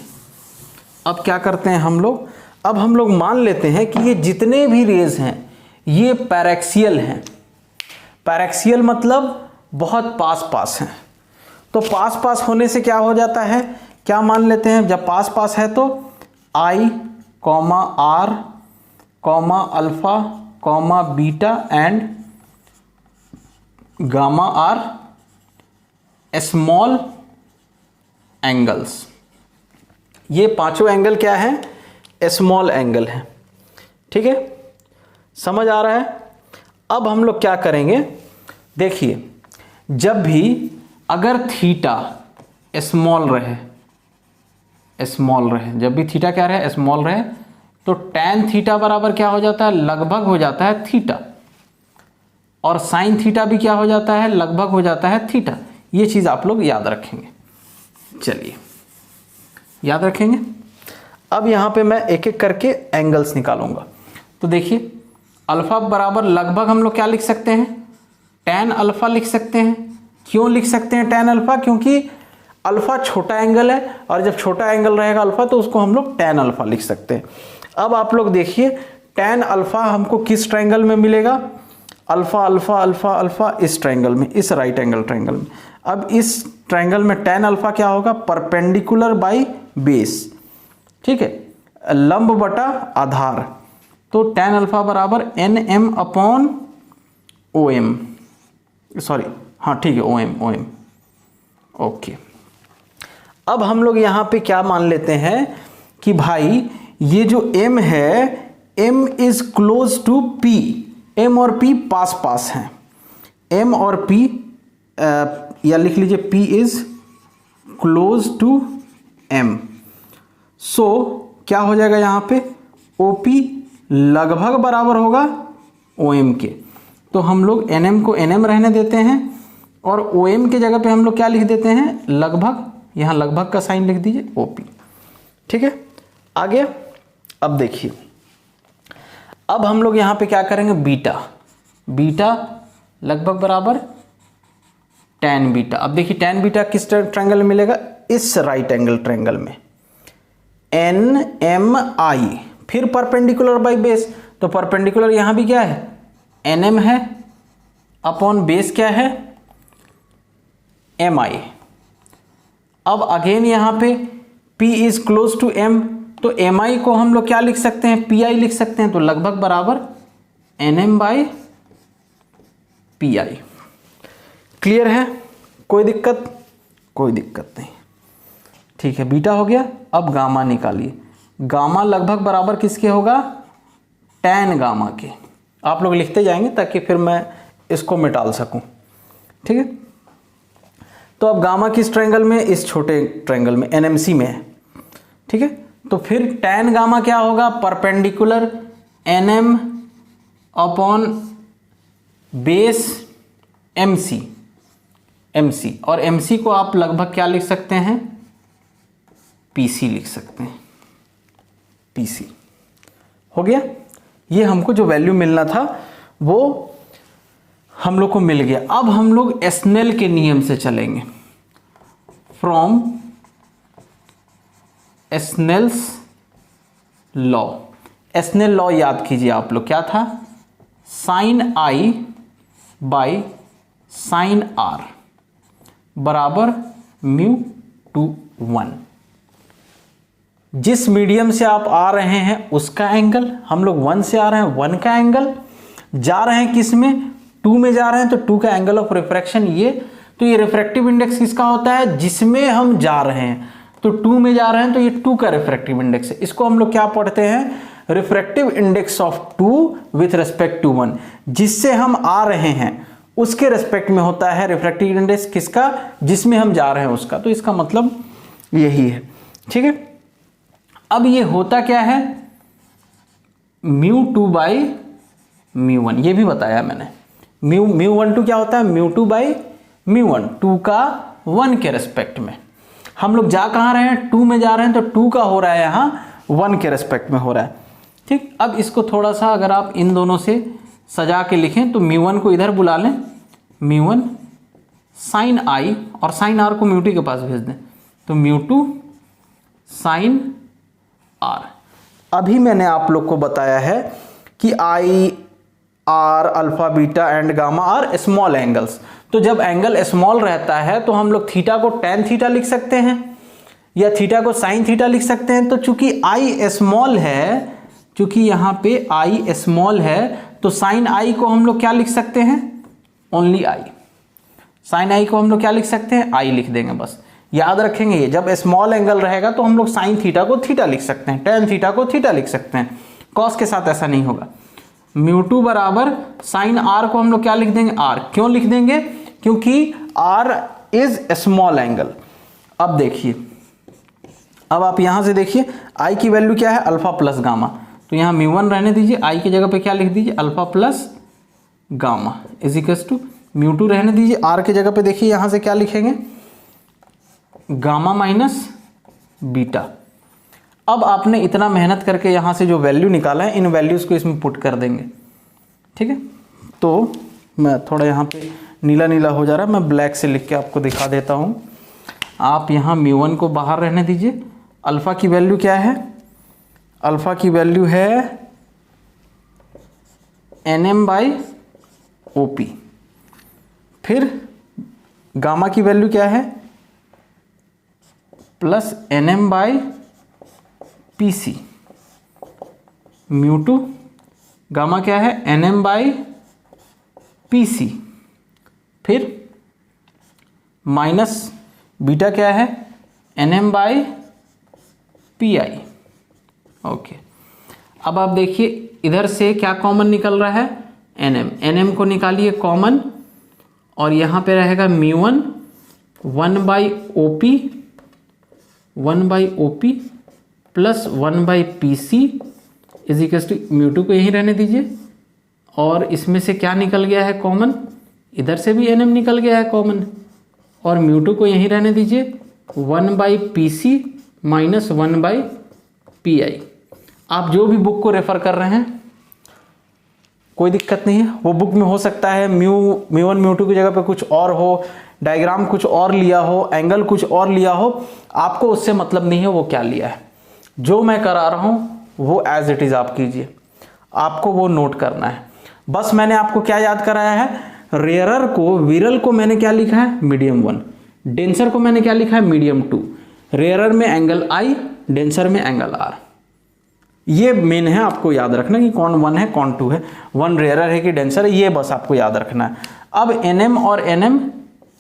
अब क्या करते हैं हम लोग, अब हम लोग मान लेते हैं कि ये जितने भी रेज हैं ये पैरेक्सियल हैं। पैरेक्सियल मतलब बहुत पास पास हैं, तो पास पास होने से क्या हो जाता है, क्या मान लेते हैं, जब पास पास है तो I, R, alpha, beta and gamma are small angles. ये पांचों एंगल क्या है, स्मॉल एंगल है। ठीक है, समझ आ रहा है। अब हम लोग क्या करेंगे, देखिए जब भी अगर थीटा स्मॉल रहे, जब भी थीटा क्या रहे, स्मॉल रहे, तो tan थीटा बराबर क्या हो जाता है, लगभग हो जाता है थीटा, और साइन थीटा भी क्या हो जाता है, लगभग हो जाता है थीटा। ये चीज आप लोग याद रखेंगे। चलिए याद रखेंगे। अब यहां पे मैं एक एक करके एंगल्स निकालूंगा। तो देखिए अल्फा बराबर लगभग हम लोग क्या लिख सकते हैं, tan अल्फा लिख सकते हैं। क्यों लिख सकते हैं tan अल्फा, क्योंकि अल्फा छोटा एंगल है, और जब छोटा एंगल रहेगा अल्फा तो उसको हम लोग tan अल्फा लिख सकते हैं। अब आप लोग देखिए tan अल्फा हमको किस ट्रायंगल में मिलेगा, अल्फा अल्फा अल्फा अल्फा इस ट्रायंगल में, इस राइट एंगल ट्रायंगल में। अब इस ट्रायंगल में tan अल्फा क्या होगा, परपेंडिकुलर बाई बेस, ठीक है, लंब बटा आधार। तो tan अल्फा बराबर NM अपॉन OM, सॉरी हाँ ठीक है OM। ओके, अब हम लोग यहां पे क्या मान लेते हैं कि भाई ये जो M है, M is close to P, M और P पास पास हैं, M और P या लिख लीजिए P is close to M। So क्या हो जाएगा यहां पे, OP लगभग बराबर होगा OM के। तो हम लोग NM को NM रहने देते हैं, और OM के जगह पे हम लोग क्या लिख देते हैं, लगभग। यहां लगभग का साइन लिख दीजिए OP। ठीक है, आगे अब देखिए, अब हम लोग यहां पे क्या करेंगे, बीटा लगभग बराबर tan बीटा। अब देखिए tan बीटा किस ट्रायंगल में मिलेगा, इस राइट एंगल ट्रायंगल में, NMI, फिर परपेंडिकुलर बाई बेस। तो परपेंडिकुलर यहां भी क्या है, NM है, अपॉन बेस क्या है, MI। अब अगेन यहां पे P is close to M, तो MI को हम लोग क्या लिख सकते हैं, PI लिख सकते हैं। तो लगभग बराबर NM बाई PI। क्लियर है, कोई दिक्कत, कोई दिक्कत नहीं। ठीक है, बीटा हो गया। अब गामा निकालिए, गामा लगभग बराबर किसके होगा, tan गामा के। आप लोग लिखते जाएंगे ताकि फिर मैं इसको मिटाल सकूं। ठीक है, तो अब गामा किस ट्रायंगल में, इस छोटे ट्रायंगल में, NMC में है। ठीक है, तो फिर tan गामा क्या होगा, perpendicular NM upon base MC, और MC को आप लगभग क्या लिख सकते हैं, PC लिख सकते हैं, PC। हो गया, ये हमको जो वैल्यू मिलना था वो हम लोग को मिल गया। अब हम लोग स्नेल के नियम से चलेंगे। From Snell's law, Snell law याद कीजिए आप लोग, क्या था, sine I by sine R बराबर μ/1। जिस मीडियम से आप आ रहे हैं उसका एंगल, हम लोग 1 से आ रहे हैं, 1 का एंगल, जा रहे हैं किस में, 2 में जा रहे हैं, तो 2 का एंगल ऑफ रिफ्रैक्शन ये। तो ये रिफ्रैक्टिव इंडेक्स किसका होता है, जिसमें हम जा रहे हैं। तो 2 में जा रहे हैं तो ये 2 का रिफ्रैक्टिव इंडेक्स है। इसको हम लोग क्या पढ़ते हैं, refractive index of 2 with respect to 1। जिससे हम आ रहे हैं उसके रेस्पेक्ट में होता है रिफ्रैक्टिव इंडेक्स किसका, जिसमें हम जा रहे हैं उसका। तो इसका मतलब यही है। ठीक है, अब ये होता क्या है, μ2 बाई μ1, ये भी बताया मैंने। μ12 क्या होता है, μ2 बाई μ1, 2 का 1 के रेस्पेक्ट में। हम लोग जा कहाँ रहे हैं, 2 में जा रहे हैं, तो 2 का हो रहा है यहाँ 1 के रेस्पेक्ट में हो रहा है। ठीक, अब इसको थोड़ा सा अगर आप इन दोनों से सजा के लिखें तो μ1 को इधर बुला लें, μ1 साइन I, और साइन R को μ2 के पास भेज दें, तो μ2 साइन R। अभी मैंने आप लोग को बताया है कि I R, alpha, beta and gamma are small angles. तो जब एंगल स्मॉल रहता है तो हम लोग थीटा को tan थीटा लिख सकते हैं या थीटा को sin थीटा लिख सकते हैं। तो चूंकि I स्मॉल है, चूंकि यहां पे I स्मॉल है, तो sin I को हम लोग क्या लिख सकते हैं, ओनली I। sin I को हम लोग क्या लिख सकते हैं, I लिख देंगे बस। याद रखेंगे ये, जब स्मॉल एंगल रहेगा तो हम लोग sin थीटा को थीटा लिख सकते हैं, tan थीटा को थीटा लिख सकते हैं। cos के साथ ऐसा नहीं होगा। μ2 बराबर sin R को हम लोग क्या लिख देंगे, R। क्यों लिख देंगे, क्योंकि R इज स्मॉल एंगल। अब देखिए, अब आप यहां से देखिए I की वैल्यू क्या है, अल्फा प्लस गामा। तो यहां μ1 रहने दीजिए, I की जगह पे क्या लिख दीजिए, alpha plus gamma is equals to μ2 रहने दीजिए, R की जगह पे देखिए यहां से क्या लिखेंगे, गामा माइनस बीटा। अब आपने इतना मेहनत करके यहां से जो वैल्यू निकाला है, इन वैल्यूज को इसमें पुट कर देंगे, ठीक है। तो मैं थोड़ा यहां पे नीला नीला हो जा रहा है, मैं ब्लैक से लिख के आपको दिखा देता हूं। आप यहां μ1 को बाहर रहने दीजिए। अल्फा की वैल्यू क्या है, अल्फा की वैल्यू है NM/OP। फिर गामा की वैल्यू क्या है, प्लस NM/PC। μ2 गामा क्या है, NM/PC। फिर माइनस बीटा क्या है, NM/PI। ओके, अब आप देखिए इधर से क्या कॉमन निकल रहा है, NM को निकालिए कॉमन, और यहां पे रहेगा μ1 1/OP plus 1/PC is equals to μ2 को यहीं रहने दीजिए, और इसमें से क्या निकल गया है कॉमन, इधर से भी NM निकल गया है कॉमन, और μ2 को यहीं रहने दीजिए, 1/PC माइनस 1/PI। आप जो भी बुक को रेफर कर रहे हैं कोई दिक्कत नहीं है, वो बुक में हो सकता है μ1 μ2 की जगह पे कुछ और हो, डायग्राम कुछ और लिया हो, एंगल कुछ और लिया हो, आपको उससे मतलब नहीं है वो क्या लिया है। जो मैं करा रहा हूं वो एज इट इज आप कीजिए, आपको वो नोट करना है। बस मैंने आपको क्या याद कराया है, रेयरर को, विरल को मैंने क्या लिखा है, मीडियम 1, डेंसर को मैंने क्या लिखा है, मीडियम 2। रेयरर में एंगल I, डेंसर में एंगल R। ये मेन है, आपको याद रखना कि कौन 1 है कौन 2 है, 1 रेयरर है कि डेंसर है, ये बस आपको याद रखना है। अब NM और NM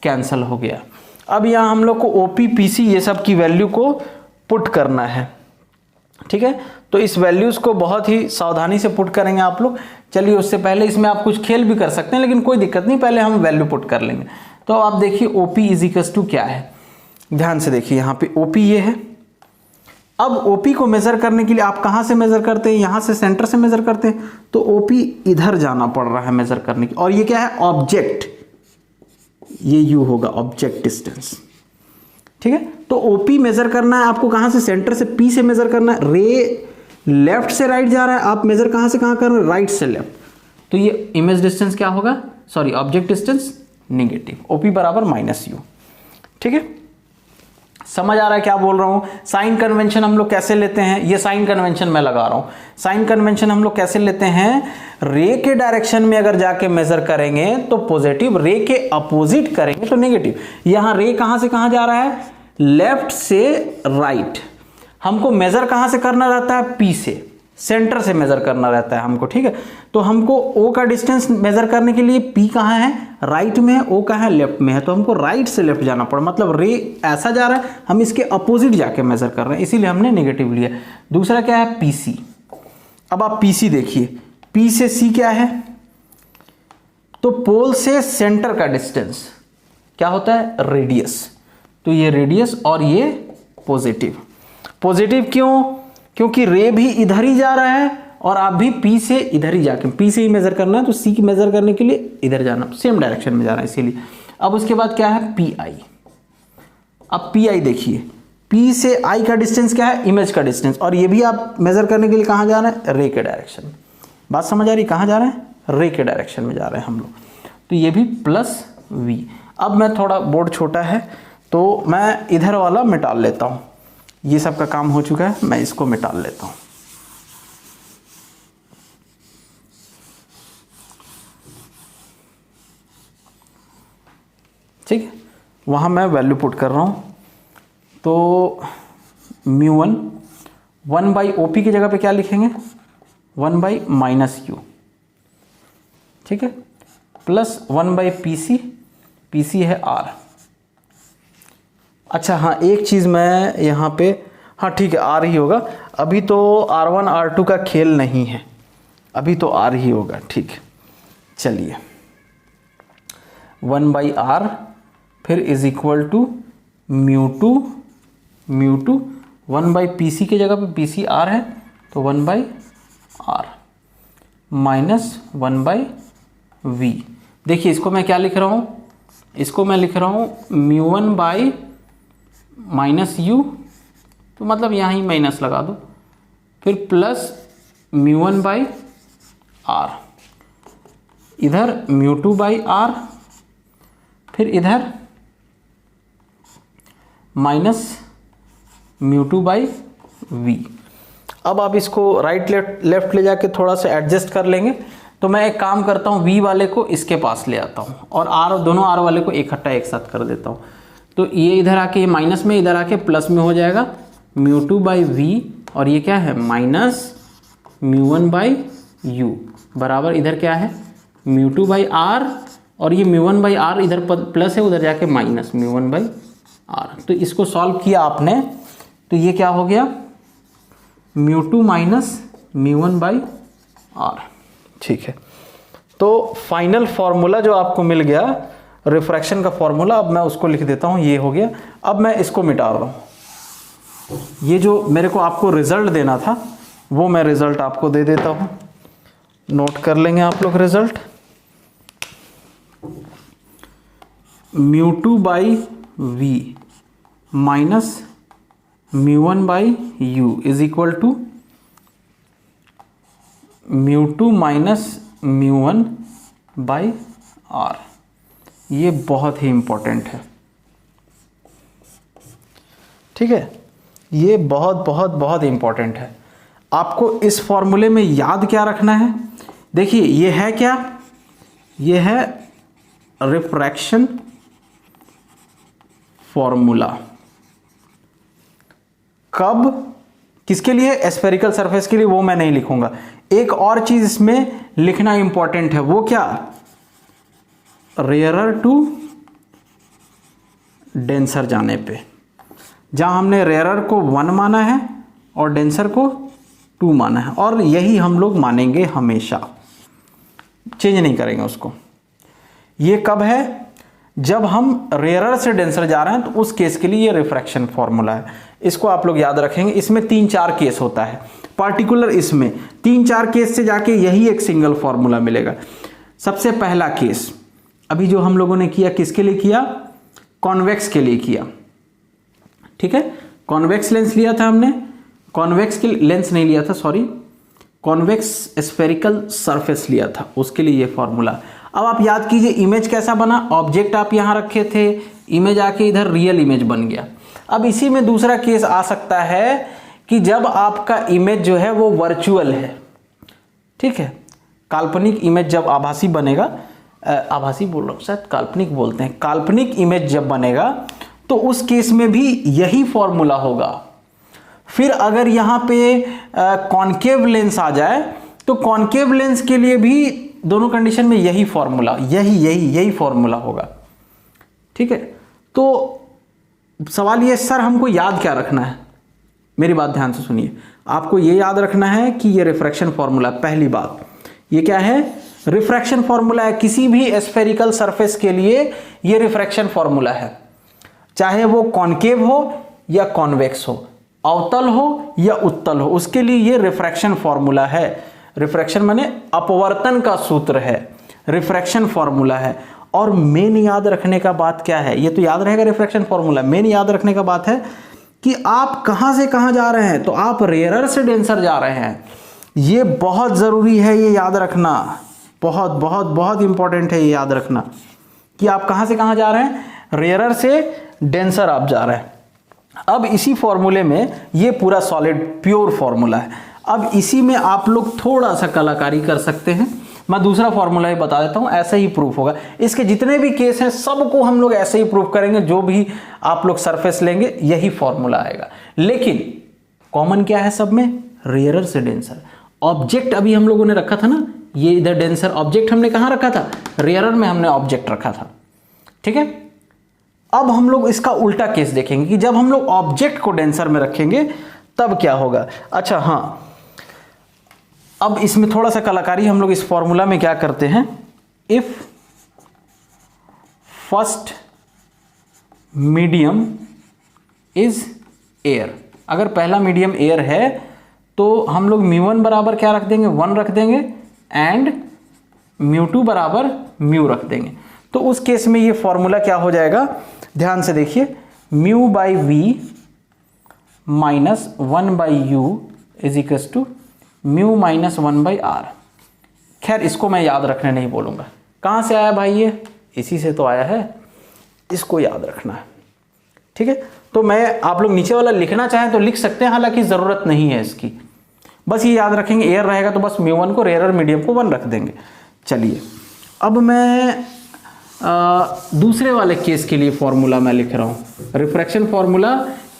कैंसल हो गया। अब यहाँ हम लोग को OP PC ये सब की वैल्यू को पुट करना है, ठीक है। तो इस वैल्यूज को बहुत ही सावधानी से पुट करेंगे आप लोग। चलिए, उससे पहले इसमें आप कुछ खेल भी कर सकते हैं, लेकिन कोई दिक्कत नहीं, पहले हम वैल्यू पुट कर लेंगे। तो आप देखिए OP इज इक्वल्स टू क्या है, ध्यान से देखिए, यहाँ पे OP ये है। अब OP को मेजर करने के लिए आप कहाँ से मेजर करते हैं, यहाँ से सेंटर से मेजर करते हैं, तो OP इधर जाना पड़ रहा है मेजर करने की। और ये क्या है, ऑब्जेक्ट, ये U होगा ऑब्जेक्ट डिस्टेंस, ठीक है। तो OP मेजर करना है आपको कहाँ से, सेंटर से P से मेजर करना है। रे लेफ्ट से राइट जा रहा है, आप मेजर कहाँ से कहाँ कर रहे हैं, राइट से लेफ्ट। तो ये इमेज डिस्टेंस क्या होगा, sorry object distance negative, OP बराबर -U, ठीक है। समझ आ रहा है क्या बोल रहा हूं। साइन कन्वेंशन हम लोग कैसे लेते हैं, ये साइन कन्वेंशन मैं लगा रहा हूं। साइन कन्वेंशन हम लोग कैसे लेते हैं, रे के डायरेक्शन में अगर जाके मेजर करेंगे तो पॉजिटिव, रे के अपोजिट करेंगे तो नेगेटिव। यहां रे कहां से कहां जा रहा है, लेफ्ट से राइट। हमको मेजर कहां से करना रहता है, पी से, सेंटर से मेजर करना रहता है हमको, ठीक है। तो हमको ओ का डिस्टेंस मेजर करने के लिए पी कहाँ है, राइट में है, ओ कहाँ है, लेफ्ट में है। तो हमको राइट से लेफ्ट जाना पड़ा, मतलब रे ऐसा जा रहा है, हम इसके अपोजिट जाके मेजर कर रहे हैं, इसीलिए हमने नेगेटिव लिया। दूसरा क्या है, पीसी। अब आप पीसी देखिए, पी से सी क्या है, तो पोल से सेंटर का डिस्टेंस क्या होता है, रेडियस। तो ये रेडियस और ये पॉजिटिव। पॉजिटिव क्यों, क्योंकि रे भी इधर ही जा रहा है और आप भी पी से इधर ही जाके, पी से ही मेजर करना है, तो सी की मेजर करने के लिए इधर जाना, सेम डायरेक्शन में जाना है, इसीलिए। अब उसके बाद क्या है, पी आई। अब पी आई देखिए, पी से आई का डिस्टेंस क्या है, इमेज का डिस्टेंस, और ये भी आप मेजर करने के लिए कहाँ जा रहे हैं, रे के डायरेक्शन में। बात समझ आ रही, कहाँ जा रहे हैं, रे के डायरेक्शन में जा रहे हैं हम लोग। तो ये भी प्लस वी। अब मैं थोड़ा बोर्ड छोटा है तो मैं इधर वाला मिटा लेता हूँ, ये सब का काम हो चुका है, मैं इसको मिटा लेता हूँ। ठीक है, वहाँ मैं वैल्यू पुट कर रहा हूँ। तो μ1 1/OP की जगह पे क्या लिखेंगे, 1/-u, ठीक है, प्लस 1/PC, PC है R। अच्छा हाँ, एक चीज़ मैं यहाँ पे, हाँ ठीक है R ही होगा, अभी तो R1 R2 का खेल नहीं है, अभी तो R ही होगा, ठीक है। चलिए 1/R फिर इज इक्वल टू μ2 1/PC की जगह पे PC R है तो 1/R माइनस 1/V। देखिए इसको मैं क्या लिख रहा हूँ, इसको मैं लिख रहा हूँ μ1/-u, तो मतलब यहाँ ही माइनस लगा दो, फिर प्लस μ1/R, इधर μ2/R, फिर इधर माइनस μ2/V। अब आप इसको राइट लेफ्ट ले जाके थोड़ा सा एडजस्ट कर लेंगे। तो मैं एक काम करता हूँ, V वाले को इसके पास ले आता हूँ और R, दोनों R वाले को इकट्ठा एक साथ कर देता हूँ। तो ये इधर आके ये माइनस में, इधर आके प्लस में हो जाएगा μ2/V, और ये क्या है माइनस μ1/u बराबर इधर क्या है μ2/R, और ये μ1/R इधर प्लस है, उधर जाके माइनस μ1/R। तो इसको सॉल्व किया आपने तो ये क्या हो गया μ2 माइनस μ1/R, ठीक है। तो फाइनल फॉर्मूला जो आपको मिल गया रिफ्रैक्शन का फॉर्मूला, अब मैं उसको लिख देता हूँ, ये हो गया। अब मैं इसको मिटा रहा हूँ, ये जो मेरे को आपको रिजल्ट देना था वो मैं रिजल्ट आपको दे देता हूँ, नोट कर लेंगे आप लोग result. μ2/V minus μ1/u is equal to μ2 minus μ1/R। ये बहुत ही इम्पोर्टेंट है, ठीक है, ये बहुत बहुत बहुत इम्पोर्टेंट है। आपको इस फॉर्मूले में याद क्या रखना है, देखिए ये है क्या, ये है रिफ्रैक्शन फॉर्मूला। कब, किसके लिए, एस्फेरिकल सरफेस के लिए, वो मैं नहीं लिखूंगा। एक और चीज इसमें लिखना इंपॉर्टेंट है, वो क्या, रेयरर टू डेंसर जाने पे, जहां हमने रेयरर को 1 माना है और डेंसर को 2 माना है, और यही हम लोग मानेंगे हमेशा, चेंज नहीं करेंगे उसको। ये कब है, जब हम रेयरर से डेंसर जा रहे हैं, तो उस केस के लिए ये रिफ्रैक्शन फॉर्मूला है। इसको आप लोग याद रखेंगे। इसमें 3-4 केस होता है, पार्टिकुलर इसमें 3-4 केस से जाके यही एक सिंगल फॉर्मूला मिलेगा। सबसे पहला केस अभी जो हम लोगों ने किया, किसके लिए किया, कॉन्वेक्स के लिए किया, ठीक है। कॉन्वेक्स लेंस लिया था हमने, कॉन्वेक्स के लेंस नहीं लिया था, सॉरी, कॉन्वेक्स स्फेरिकल सरफेस लिया था, उसके लिए ये फॉर्मूला। अब आप याद कीजिए इमेज कैसा बना, ऑब्जेक्ट आप यहां रखे थे, इमेज आके इधर रियल इमेज बन गया। अब इसी में दूसरा केस आ सकता है कि जब आपका इमेज जो है वो वर्चुअल है, ठीक है, काल्पनिक इमेज जब आभासी बनेगा, आभासी बोल रहा हूं शायद, काल्पनिक बोलते हैं, काल्पनिक इमेज जब बनेगा तो उस केस में भी यही फॉर्मूला होगा। फिर अगर यहां पे कॉन्केव लेंस आ जाए तो कॉन्केव लेंस के लिए भी दोनों कंडीशन में यही फॉर्मूला, यही फॉर्मूला होगा, ठीक है। तो सवाल ये, सर हमको याद क्या रखना है, मेरी बात ध्यान से सुनिए, आपको ये याद रखना है कि ये रिफ्रैक्शन फॉर्मूला, पहली बात ये क्या है, रिफ्रैक्शन फॉर्मूला है। किसी भी एस्फेरिकल सरफेस के लिए ये रिफ्रैक्शन फॉर्मूला है, चाहे वो कॉन्केव हो या कॉन्वेक्स हो, अवतल हो या उत्तल हो, उसके लिए ये रिफ्रैक्शन फॉर्मूला है। रिफ्रैक्शन माने अपवर्तन का सूत्र है, रिफ्रैक्शन फॉर्मूला है। और मेन याद रखने का बात क्या है, ये तो याद रहेगा रिफ्रैक्शन फॉर्मूला, मेन याद रखने का बात है कि आप कहां से कहां जा रहे हैं, तो आप रेयरर से डेंसर जा रहे हैं। ये बहुत जरूरी है, ये याद रखना, बहुत बहुत बहुत इंपॉर्टेंट है ये याद रखना कि आप कहां से कहां जा रहे हैं, रेयरर से डेंसर आप जा रहे हैं। अब इसी फॉर्मूले में ये पूरा सॉलिड प्योर फॉर्मूला है। अब इसी में आप लोग थोड़ा सा कलाकारी कर सकते हैं, मैं दूसरा फॉर्मूला ही बता देता हूं, ऐसे ही प्रूफ होगा। इसके जितने भी केस हैं सबको हम लोग ऐसे ही प्रूफ करेंगे, जो भी आप लोग सरफेस लेंगे यही फॉर्मूला आएगा। लेकिन कॉमन क्या है सब में? रेयरर से डेंसर। ऑब्जेक्ट अभी हम लोगों ने रखा था ना, ये इधर डेंसर, ऑब्जेक्ट हमने कहां रखा था? रेयरर में हमने ऑब्जेक्ट रखा था, ठीक है। अब हम लोग इसका उल्टा केस देखेंगे कि जब हम लोग ऑब्जेक्ट को डेंसर में रखेंगे तब क्या होगा। अच्छा हाँ, अब इसमें थोड़ा सा कलाकारी हम लोग इस फॉर्मूला में क्या करते हैं, if first medium is air, अगर पहला मीडियम एयर है तो हम लोग μ1 बराबर क्या रख देंगे? 1 रख देंगे, एंड μ2 बराबर म्यू रख देंगे। तो उस केस में ये फॉर्मूला क्या हो जाएगा, ध्यान से देखिए, mu by we minus 1/u is equals to mu minus 1/r। खैर इसको मैं याद रखने नहीं बोलूंगा। कहां से आया भाई? ये इसी से तो आया है, इसको याद रखना है, ठीक है। तो मैं, आप लोग नीचे वाला लिखना चाहें तो लिख सकते हैं, हालांकि जरूरत नहीं है इसकी, बस ये याद रखेंगे एयर रहेगा तो बस μ1 को, रेयरर मीडियम को 1 रख देंगे। चलिए अब मैं दूसरे वाले केस के लिए फॉर्मूला मैं लिख रहा हूं। रिफ्रैक्शन फॉर्मूला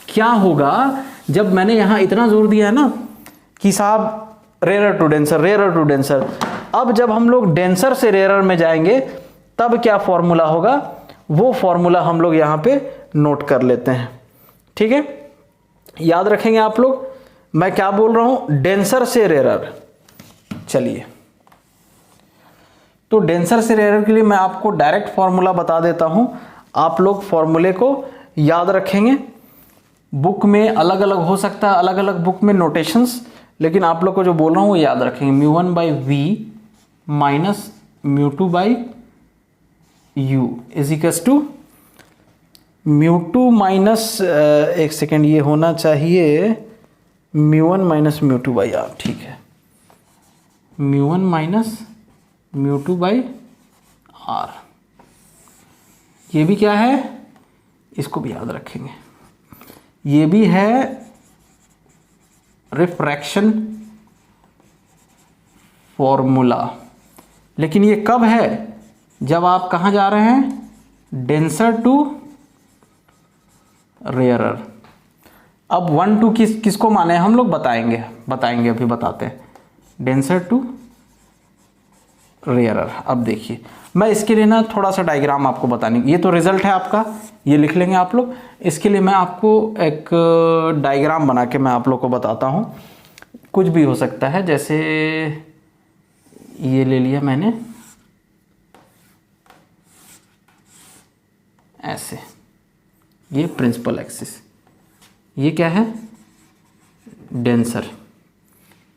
क्या होगा, जब मैंने यहां इतना जोर दिया है ना कि साहब rarer to denser, rarer to denser, अब जब हम लोग डेंसर से रेयरर में जाएंगे तब क्या फॉर्मूला होगा, वो फॉर्मूला हम लोग यहां पे नोट कर लेते हैं, ठीक है। याद रखेंगे आप लोग, मैं क्या बोल रहा हूं, डेंसर से रेयरर। चलिए तो डेंसर से रेयरर के लिए मैं आपको डायरेक्ट फॉर्मूला बता देता हूं, आप लोग फॉर्मूले को याद रखेंगे। बुक में अलग अलग हो सकता है, अलग अलग बुक में नोटेशंस, लेकिन आप लोग को जो बोल रहा हूं वो याद रखेंगे। μ1 by we minus μ2 by U is equals to μ2 minus, एक सेकेंड, ये होना चाहिए μ1 माइनस μ2 बाई आर, ठीक है, μ1 माइनस μ2 बाई आर। ये भी क्या है, इसको भी याद रखेंगे, ये भी है रिफ्रैक्शन फॉर्मूला। लेकिन ये कब है, जब आप कहां जा रहे हैं, डेंसर टू रेयरर। अब 1 2 किसको माने हम लोग बताएंगे, अभी बताते हैं, डेंसर टू रेयरर। अब देखिए मैं इसके लिए ना थोड़ा सा डायग्राम आपको बताने, ये तो रिजल्ट है आपका, ये लिख लेंगे आप लोग। इसके लिए मैं आपको एक डायग्राम बना के मैं आप लोग को बताता हूँ। कुछ भी हो सकता है, जैसे ये ले लिया मैंने ऐसे, ये प्रिंसिपल एक्सिस, ये क्या है, डेंसर,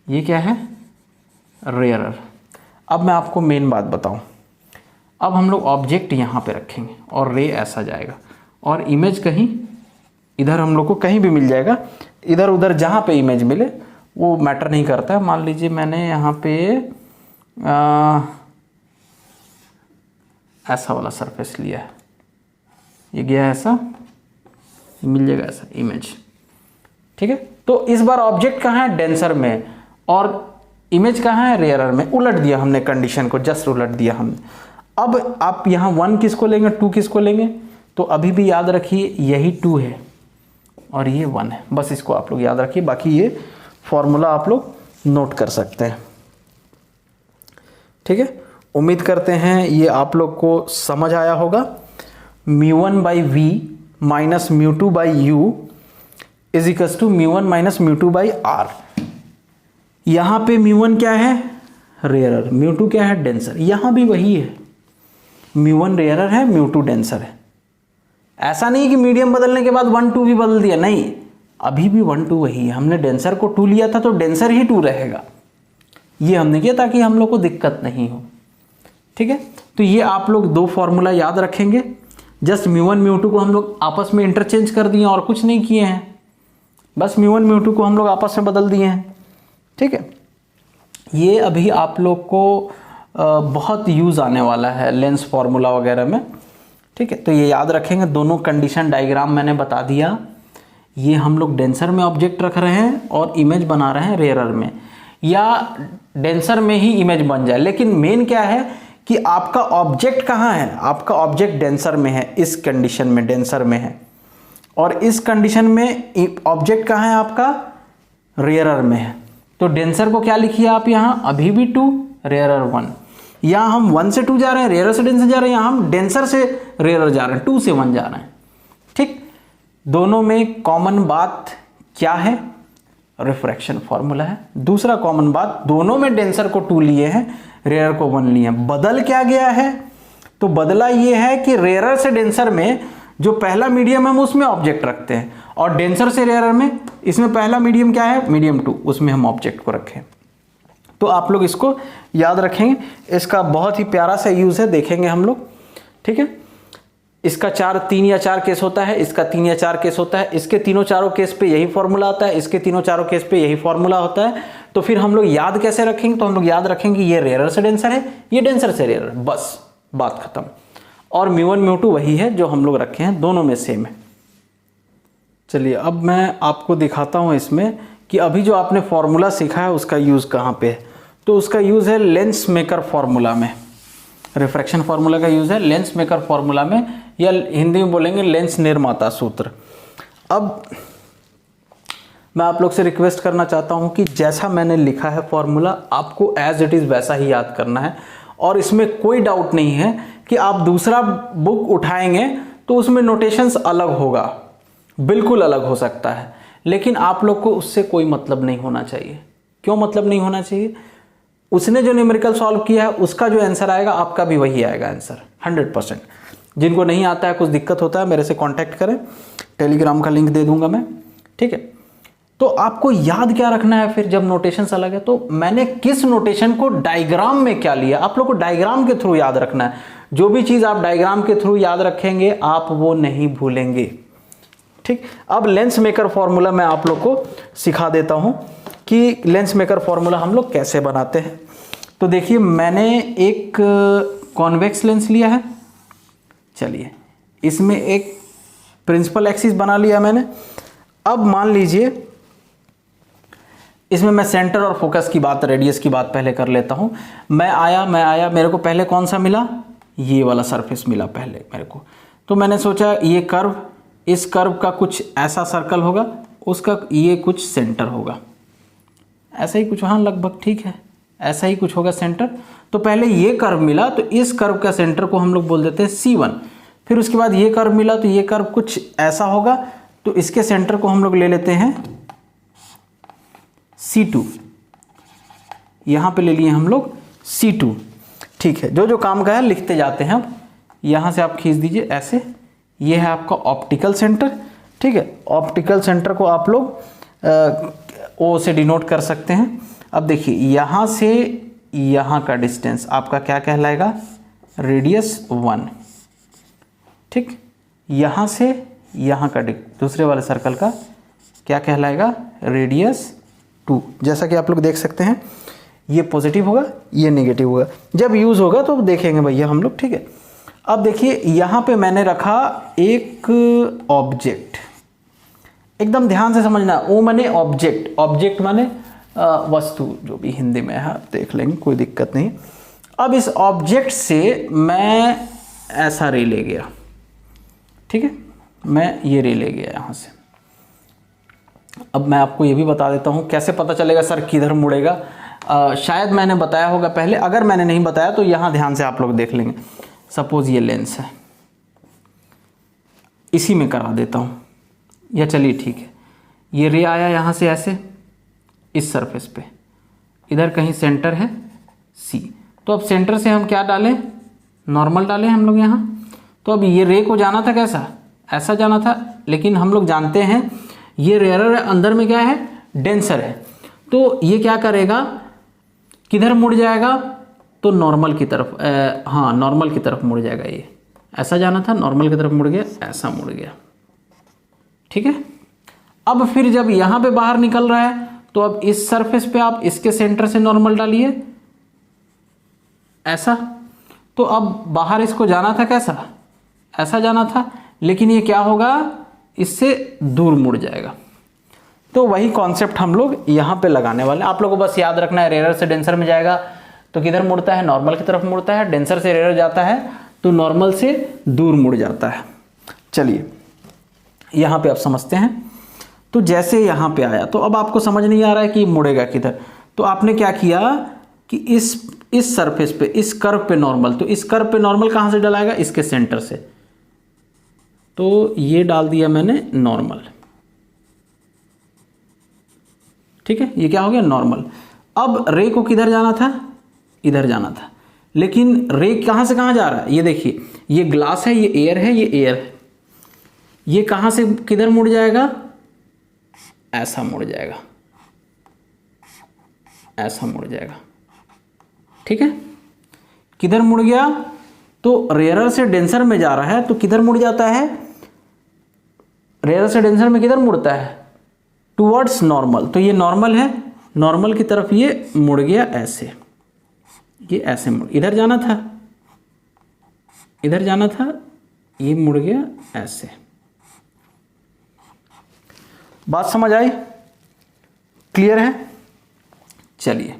ये क्या है, रेयरर। अब मैं आपको मेन बात बताऊं, अब हम लोग ऑब्जेक्ट यहाँ पे रखेंगे और रे ऐसा जाएगा, और इमेज कहीं इधर हम लोग को कहीं भी मिल जाएगा, इधर उधर जहाँ पे इमेज मिले वो मैटर नहीं करता है। मान लीजिए मैंने यहाँ पे ऐसा वाला सरफेस लिया है, ये गया ऐसा, मिल जाएगा ऐसा इमेज, ठीक है। तो इस बार ऑब्जेक्ट कहाँ है, डेंसर में, और इमेज कहाँ है, रेयरर में। उलट दिया हमने कंडीशन को, जस्ट उलट दिया हमने। अब आप यहाँ 1 किसको लेंगे, 2 किसको लेंगे, तो अभी भी याद रखिए यही 2 है और ये 1 है, बस इसको आप लोग याद रखिए। बाकी ये फॉर्मूला आप लोग नोट कर सकते हैं, ठीक है। उम्मीद करते हैं ये आप लोग को समझ आया होगा। μ1 by we minus μ2 by U is equals to μ1 minus μ2 by R. यहाँ पे μ1 क्या है, रेयरर, μ2 क्या है, डेंसर। यहाँ भी वही है, μ1 रेयरर है, μ2 डेंसर है। ऐसा नहीं कि मीडियम बदलने के बाद 1 2 भी बदल दिया, नहीं, अभी भी 1 2 वही है। हमने डेंसर को 2 लिया था तो डेंसर ही 2 रहेगा, ये हमने किया ताकि हम लोग को दिक्कत नहीं हो, ठीक है। तो ये आप लोग 2 फॉर्मूला याद रखेंगे। जस्ट μ1 μ2 को हम लोग आपस में इंटरचेंज कर दिए और कुछ नहीं किए हैं, बस μ1 μ2 को हम लोग आपस में बदल दिए हैं, ठीक है। ये अभी आप लोग को बहुत यूज़ आने वाला है लेंस फार्मूला वगैरह में, ठीक है। तो ये याद रखेंगे। दोनों कंडीशन डायग्राम मैंने बता दिया। ये हम लोग डेंसर में ऑब्जेक्ट रख रहे हैं और इमेज बना रहे हैं रेयरर में। या डेंसर में ही इमेज बन जाए, लेकिन मेन क्या है कि आपका ऑब्जेक्ट कहाँ है, आपका ऑब्जेक्ट डेंसर में है, इस कंडीशन में डेंसर में है, और इस कंडीशन में ऑब्जेक्ट कहाँ है आपका, रेयरर में है। तो डेंसर को क्या लिखिए आप यहाँ, अभी भी 2, रेयरर 1। यहाँ हम 1 से 2 जा रहे हैं, रेयरर से डेंसर जा रहे हैं, यहाँ हम डेंसर से रेयरर जा रहे हैं, 2 से 1 जा रहे हैं। ठीक, दोनों में कॉमन बात क्या है, रिफ्रैक्शन फॉर्मूला है। दूसरा कॉमन बात, दोनों में डेंसर को 2 लिए हैं, रेयरर को 1 लिए हैं। बदल क्या गया है, तो बदला ये है कि रेयरर से डेंसर में जो पहला मीडियम है हम उसमें ऑब्जेक्ट रखते हैं, और डेंसर से रेयरर में, इसमें पहला मीडियम क्या है, मीडियम 2, उसमें हम ऑब्जेक्ट को रखें। तो आप लोग इसको याद रखेंगे, इसका बहुत ही प्यारा सा यूज है, देखेंगे हम लोग। ठीक है, इसका 3 या 4 केस होता है, इसका 3 या 4 केस होता है, इसके तीनों चारों केस पे यही फॉर्मूला आता है, इसके तीनों चारों केस पे यही फॉर्मूला होता है। तो फिर हम लोग याद कैसे रखेंगे, तो हम लोग याद रखेंगे ये रेयरर से डेंसर है, ये डेंसर से रेयरर, बस बात खत्म। और μ1 μ2 वही है जो हम लोग रखे हैं, दोनों में सेम है। चलिए अब मैं आपको दिखाता हूं इसमें कि अभी जो आपने फॉर्मूला सीखा है उसका यूज़ कहाँ पे है। तो उसका यूज़ है लेंस मेकर फॉर्मूला में, रिफ्रैक्शन फॉर्मूला का यूज़ है लेंस मेकर फॉर्मूला में, या हिंदी में बोलेंगे लेंस निर्माता सूत्र। अब मैं आप लोग से रिक्वेस्ट करना चाहता हूं कि जैसा मैंने लिखा है फॉर्मूला, आपको एज इट इज़ वैसा ही याद करना है, और इसमें कोई डाउट नहीं है कि आप दूसरा बुक उठाएंगे तो उसमें नोटेशंस अलग होगा, बिल्कुल अलग हो सकता है, लेकिन आप लोग को उससे कोई मतलब नहीं होना चाहिए। क्यों मतलब नहीं होना चाहिए, उसने जो न्यूमेरिकल सॉल्व किया है उसका जो आंसर आएगा आपका भी वही आएगा आंसर 100%। जिनको नहीं आता है, कुछ दिक्कत होता है, मेरे से कांटेक्ट करें, टेलीग्राम का लिंक दे दूंगा मैं। ठीक है, तो आपको याद क्या रखना है फिर जब नोटेशंस अलग है, तो मैंने किस नोटेशन को डायग्राम में क्या लिया, आप लोग को डायग्राम के थ्रू याद रखना है। जो भी चीज़ आप डायग्राम के थ्रू याद रखेंगे आप वो नहीं भूलेंगे। ठीक, अब लेंस मेकर फॉर्मूला मैं आप लोग को सिखा देता हूं कि लेंस मेकर फॉर्मूला हम लोग कैसे बनाते हैं। तो देखिए, मैंने एक कॉन्वेक्स लेंस लिया है, चलिए इसमें एक प्रिंसिपल एक्सिस बना लिया मैंने। अब मान लीजिए इसमें मैं सेंटर और फोकस की बात, रेडियस की बात पहले कर लेता हूं। मैं आया, मेरे को पहले कौन सा मिला, ये वाला सरफेस मिला पहले मेरे को। तो मैंने सोचा ये कर्व, इस कर्व का कुछ ऐसा सर्कल होगा, उसका ये कुछ सेंटर होगा, ऐसा ही कुछ, हाँ लगभग ठीक है, ऐसा ही कुछ होगा सेंटर। तो पहले ये कर्व मिला, तो इस कर्व का सेंटर को हम लोग बोल देते हैं C1। फिर उसके बाद ये कर्व मिला, तो ये कर्व कुछ ऐसा होगा, तो इसके सेंटर को हम लोग ले लेते हैं C2। यहाँ पे ले लिए हम लोग C2। ठीक है, जो जो काम का है लिखते जाते हैं। अब यहाँ से आप खींच दीजिए ऐसे, ये है आपका ऑप्टिकल सेंटर। ठीक है, ऑप्टिकल सेंटर को आप लोग O से डिनोट कर सकते हैं। अब देखिए, यहाँ से यहाँ का डिस्टेंस आपका क्या कहलाएगा, रेडियस 1। ठीक, यहाँ से यहाँ का दूसरे वाले सर्कल का क्या कहलाएगा, रेडियस 2। जैसा कि आप लोग देख सकते हैं, ये पॉजिटिव होगा, ये नेगेटिव होगा, जब यूज़ होगा तो देखेंगे भैया हम लोग। ठीक है, अब देखिए यहाँ पे मैंने रखा एक ऑब्जेक्ट, एकदम ध्यान से समझना, ओ माने ऑब्जेक्ट, ऑब्जेक्ट माने वस्तु, जो भी हिंदी में है देख लेंगे, कोई दिक्कत नहीं। अब इस ऑब्जेक्ट से मैं ऐसा रे ले गया, ठीक है, मैं ये रे ले गया यहाँ से। अब मैं आपको ये भी बता देता हूँ कैसे पता चलेगा सर किधर मुड़ेगा। शायद मैंने बताया होगा पहले, अगर मैंने नहीं बताया तो यहाँ ध्यान से आप लोग देख लेंगे। सपोज ये लेंस है, इसी में करा देता हूँ, या चलिए ठीक है, ये रे आया यहाँ से ऐसे इस सरफेस पे, इधर कहीं सेंटर है C। तो अब सेंटर से हम क्या डालें, नॉर्मल डालें हम लोग यहाँ। तो अब ये रे को जाना था कैसा, ऐसा जाना था, लेकिन हम लोग जानते हैं ये रेयरर है, अंदर में क्या है, डेंसर है। तो ये क्या करेगा, किधर मुड़ जाएगा, तो नॉर्मल की तरफ, हाँ नॉर्मल की तरफ मुड़ जाएगा। ये ऐसा जाना था, नॉर्मल की तरफ मुड़ गया, ऐसा मुड़ गया। ठीक है, अब फिर जब यहाँ पे बाहर निकल रहा है, तो अब इस सरफेस पे आप इसके सेंटर से नॉर्मल डालिए ऐसा। तो अब बाहर इसको जाना था कैसा, ऐसा जाना था, लेकिन ये क्या होगा, इससे दूर मुड़ जाएगा। तो वही कॉन्सेप्ट हम लोग यहाँ पे लगाने वाले हैं। आप लोगों को बस याद रखना है, रेयर से डेंसर में जाएगा तो किधर मुड़ता है, नॉर्मल की तरफ मुड़ता है। डेंसर से रेयर जाता है तो नॉर्मल से दूर मुड़ जाता है। चलिए यहाँ पे आप समझते हैं। तो जैसे यहाँ पे आया तो अब आपको समझ नहीं आ रहा है कि मुड़ेगा किधर, तो आपने क्या किया कि इस सरफेस पे, इस कर्व पे नॉर्मल, तो इस कर्व पे नॉर्मल कहाँ से डलाएगा, इसके सेंटर से। तो ये डाल दिया मैंने नॉर्मल, ठीक है, ये क्या हो गया नॉर्मल। अब रे को किधर जाना था, इधर जाना था, लेकिन रे कहाँ से कहाँ जा रहा है, ये देखिए, ये ग्लास है, ये एयर है, ये एयर है, ये कहाँ से किधर मुड़ जाएगा, ऐसा मुड़ जाएगा, ऐसा मुड़ जाएगा, ठीक है। किधर मुड़ गया, तो रेयरर से डेंसर में जा रहा है तो किधर मुड़ जाता है, रेयरर से डेंसर में किधर मुड़ता है, टुवर्ड्स नॉर्मल। तो ये नॉर्मल है, नॉर्मल की तरफ ये मुड़ गया ऐसे, ये ऐसे मुड़, इधर जाना था, इधर जाना था, ये मुड़ गया ऐसे। बात समझ आई, क्लियर है। चलिए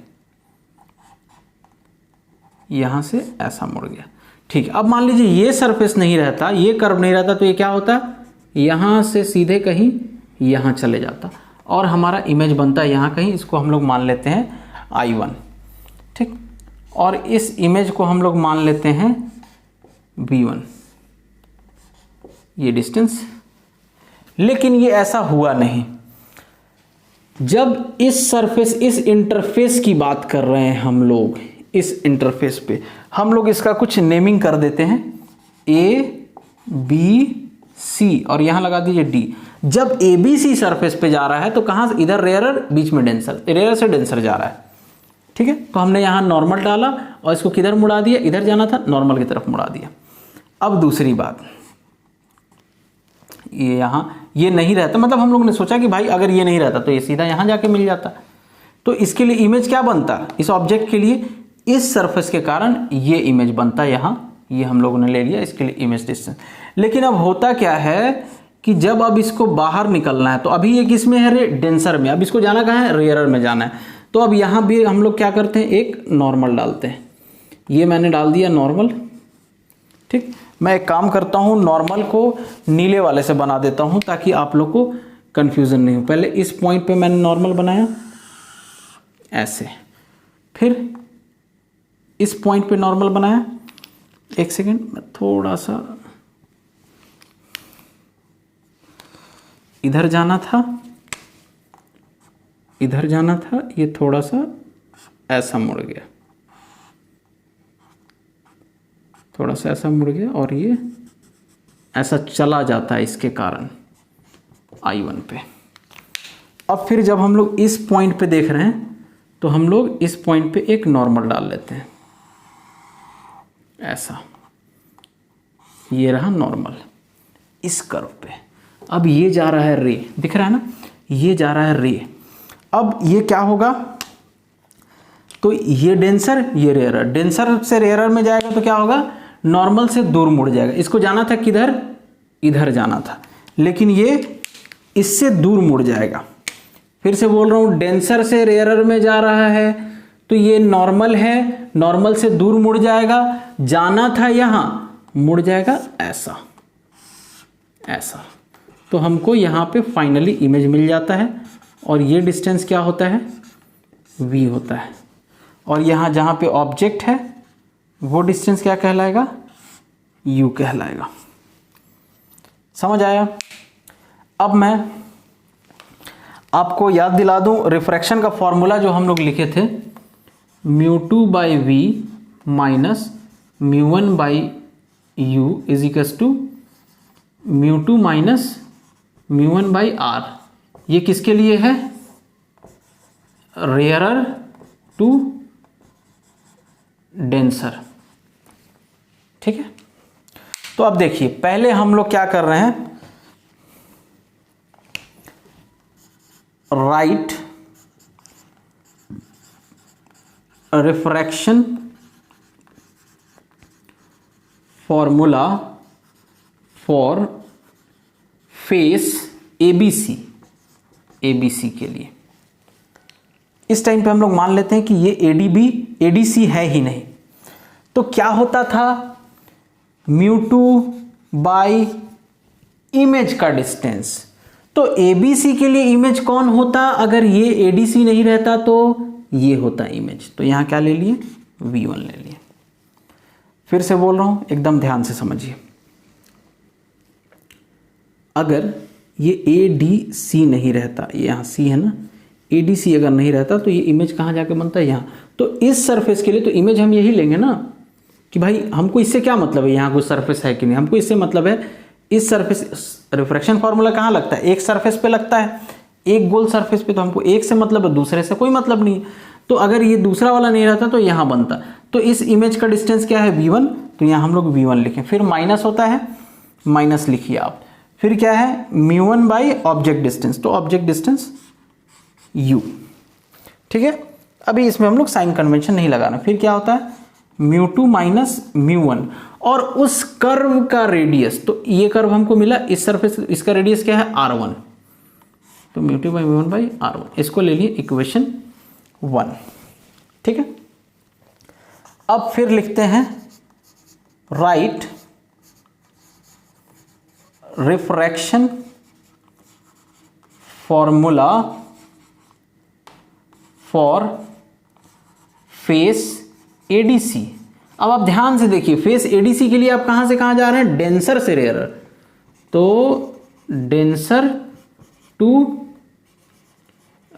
यहां से ऐसा मुड़ गया, ठीक है। अब मान लीजिए ये सरफेस नहीं रहता, ये कर्व नहीं रहता, तो ये क्या होता, यहां से सीधे कहीं यहां चले जाता और हमारा इमेज बनता है यहाँ कहीं। इसको हम लोग मान लेते हैं I1, ठीक, और इस इमेज को हम लोग मान लेते हैं B1, ये डिस्टेंस। लेकिन ये ऐसा हुआ नहीं। जब इस सरफेस, इस इंटरफेस की बात कर रहे हैं हम लोग, इस इंटरफेस पे हम लोग इसका कुछ नेमिंग कर देते हैं, ABC और यहां लगा दीजिए D। जब ABC सरफेस पे जा रहा है तो कहां से, इधर रेयरर, बीच में डेंसर, रेयरर से डेंसर जा रहा है, ठीक है। तो हमने यहां नॉर्मल डाला और इसको किधर मुड़ा दिया, इधर जाना था, नॉर्मल की तरफ मुड़ा दिया। अब दूसरी बात, ये यहां ये नहीं रहता, मतलब हम लोग ने सोचा कि भाई अगर ये नहीं रहता तो ये सीधा यहां जाके मिल जाता। तो इसके लिए इमेज क्या बनता, इस ऑब्जेक्ट के लिए इस सरफेस के कारण ये इमेज बनता है यहाँ, ये हम लोगों ने ले लिया इसके लिए इमेज डिस्टेंस। लेकिन अब होता क्या है कि जब अब इसको बाहर निकलना है, तो अभी ये किस में है, डेंसर में, अब इसको जाना कहाँ है, रेयरर में जाना है। तो अब यहाँ भी हम लोग क्या करते हैं, एक नॉर्मल डालते हैं। ये मैंने डाल दिया नॉर्मल, ठीक। मैं एक काम करता हूँ, नॉर्मल को नीले वाले से बना देता हूँ ताकि आप लोग को कंफ्यूजन नहीं हो। पहले इस पॉइंट पे मैंने नॉर्मल बनाया ऐसे, फिर इस पॉइंट पे नॉर्मल बनाया। एक सेकेंड, मैं थोड़ा सा इधर जाना था, इधर जाना था, ये थोड़ा सा ऐसा मुड़ गया, थोड़ा सा ऐसा मुड़ गया और ये ऐसा चला जाता है इसके कारण I1 पे। अब फिर जब हम लोग इस पॉइंट पे देख रहे हैं तो हम लोग इस पॉइंट पे एक नॉर्मल डाल लेते हैं ऐसा, ये रहा नॉर्मल इस कर्व पे। अब ये जा रहा है रे, दिख रहा है ना, ये जा रहा है रे। अब ये क्या होगा, तो ये डेंसर, ये रेयरर, डेंसर से रेयरर में जाएगा तो क्या होगा, नॉर्मल से दूर मुड़ जाएगा। इसको जाना था किधर, इधर जाना था, लेकिन ये इससे दूर मुड़ जाएगा। फिर से बोल रहा हूं, डेंसर से रेयरर में जा रहा है तो ये नॉर्मल है, नॉर्मल से दूर मुड़ जाएगा, जाना था यहां, मुड़ जाएगा ऐसा, ऐसा। तो हमको यहां पे फाइनली इमेज मिल जाता है और ये डिस्टेंस क्या होता है, V होता है। और यहां जहां पे ऑब्जेक्ट है वो डिस्टेंस क्या कहलाएगा, U कहलाएगा। समझ आया। अब मैं आपको याद दिला दूं, रिफ्रैक्शन का फॉर्मूला जो हम लोग लिखे थे, μ2/v minus μ1/u is equals to μ2 minus μ1/r। ये किसके लिए है, रेयरर टू डेंसर, ठीक है। तो अब देखिए, पहले हम लोग क्या कर रहे हैं, right refraction formula for face ABC। ABC के लिए। इस टाइम पे हम लोग मान लेते हैं कि ये ADC है ही नहीं, तो क्या होता था, μ2 बाई इमेज का डिस्टेंस। तो ABC के लिए इमेज कौन होता, अगर ये ADC नहीं रहता तो ये होता इमेज। तो यहां क्या ले लिए, V1 ले लिए। फिर से बोल रहा हूं, एकदम ध्यान से समझिए। अगर ये ADC नहीं रहता, ये यहाँ C है ना, ADC अगर नहीं रहता तो ये इमेज कहाँ जाके बनता है, यहाँ। तो इस सरफेस के लिए तो इमेज हम यही लेंगे ना, कि भाई हमको इससे क्या मतलब है यहाँ कोई सरफेस है कि नहीं, हमको इससे मतलब है इस सरफेस, रिफ्रैक्शन फार्मूला कहाँ लगता है, एक सरफेस पे लगता है, एक गोल सरफेस पे। तो हमको एक से मतलब है, दूसरे से कोई मतलब नहीं है। तो अगर ये दूसरा वाला नहीं रहता तो यहाँ बनता। तो इस इमेज का डिस्टेंस क्या है, V1, तो यहाँ हम लोग V1 लिखें। फिर माइनस होता है, माइनस लिखिए आप। फिर क्या है, μ1 बाई ऑब्जेक्ट डिस्टेंस, तो ऑब्जेक्ट डिस्टेंस U, ठीक है। अभी इसमें हम लोग साइन कन्वेंशन नहीं लगाना। फिर क्या होता है, μ2 माइनस μ1, और उस कर्व का रेडियस, तो ये कर्व हमको मिला इस सरफेस, इसका रेडियस क्या है, R1, तो μ2 बाई μ1 बाई R1, इसको ले लिए इक्वेशन 1, ठीक है। अब फिर लिखते हैं, right refraction formula for face ADC। अब आप ध्यान से देखिए, फेस ADC के लिए आप कहां से कहां जा रहे हैं, डेंसर से रेयरर। तो डेंसर टू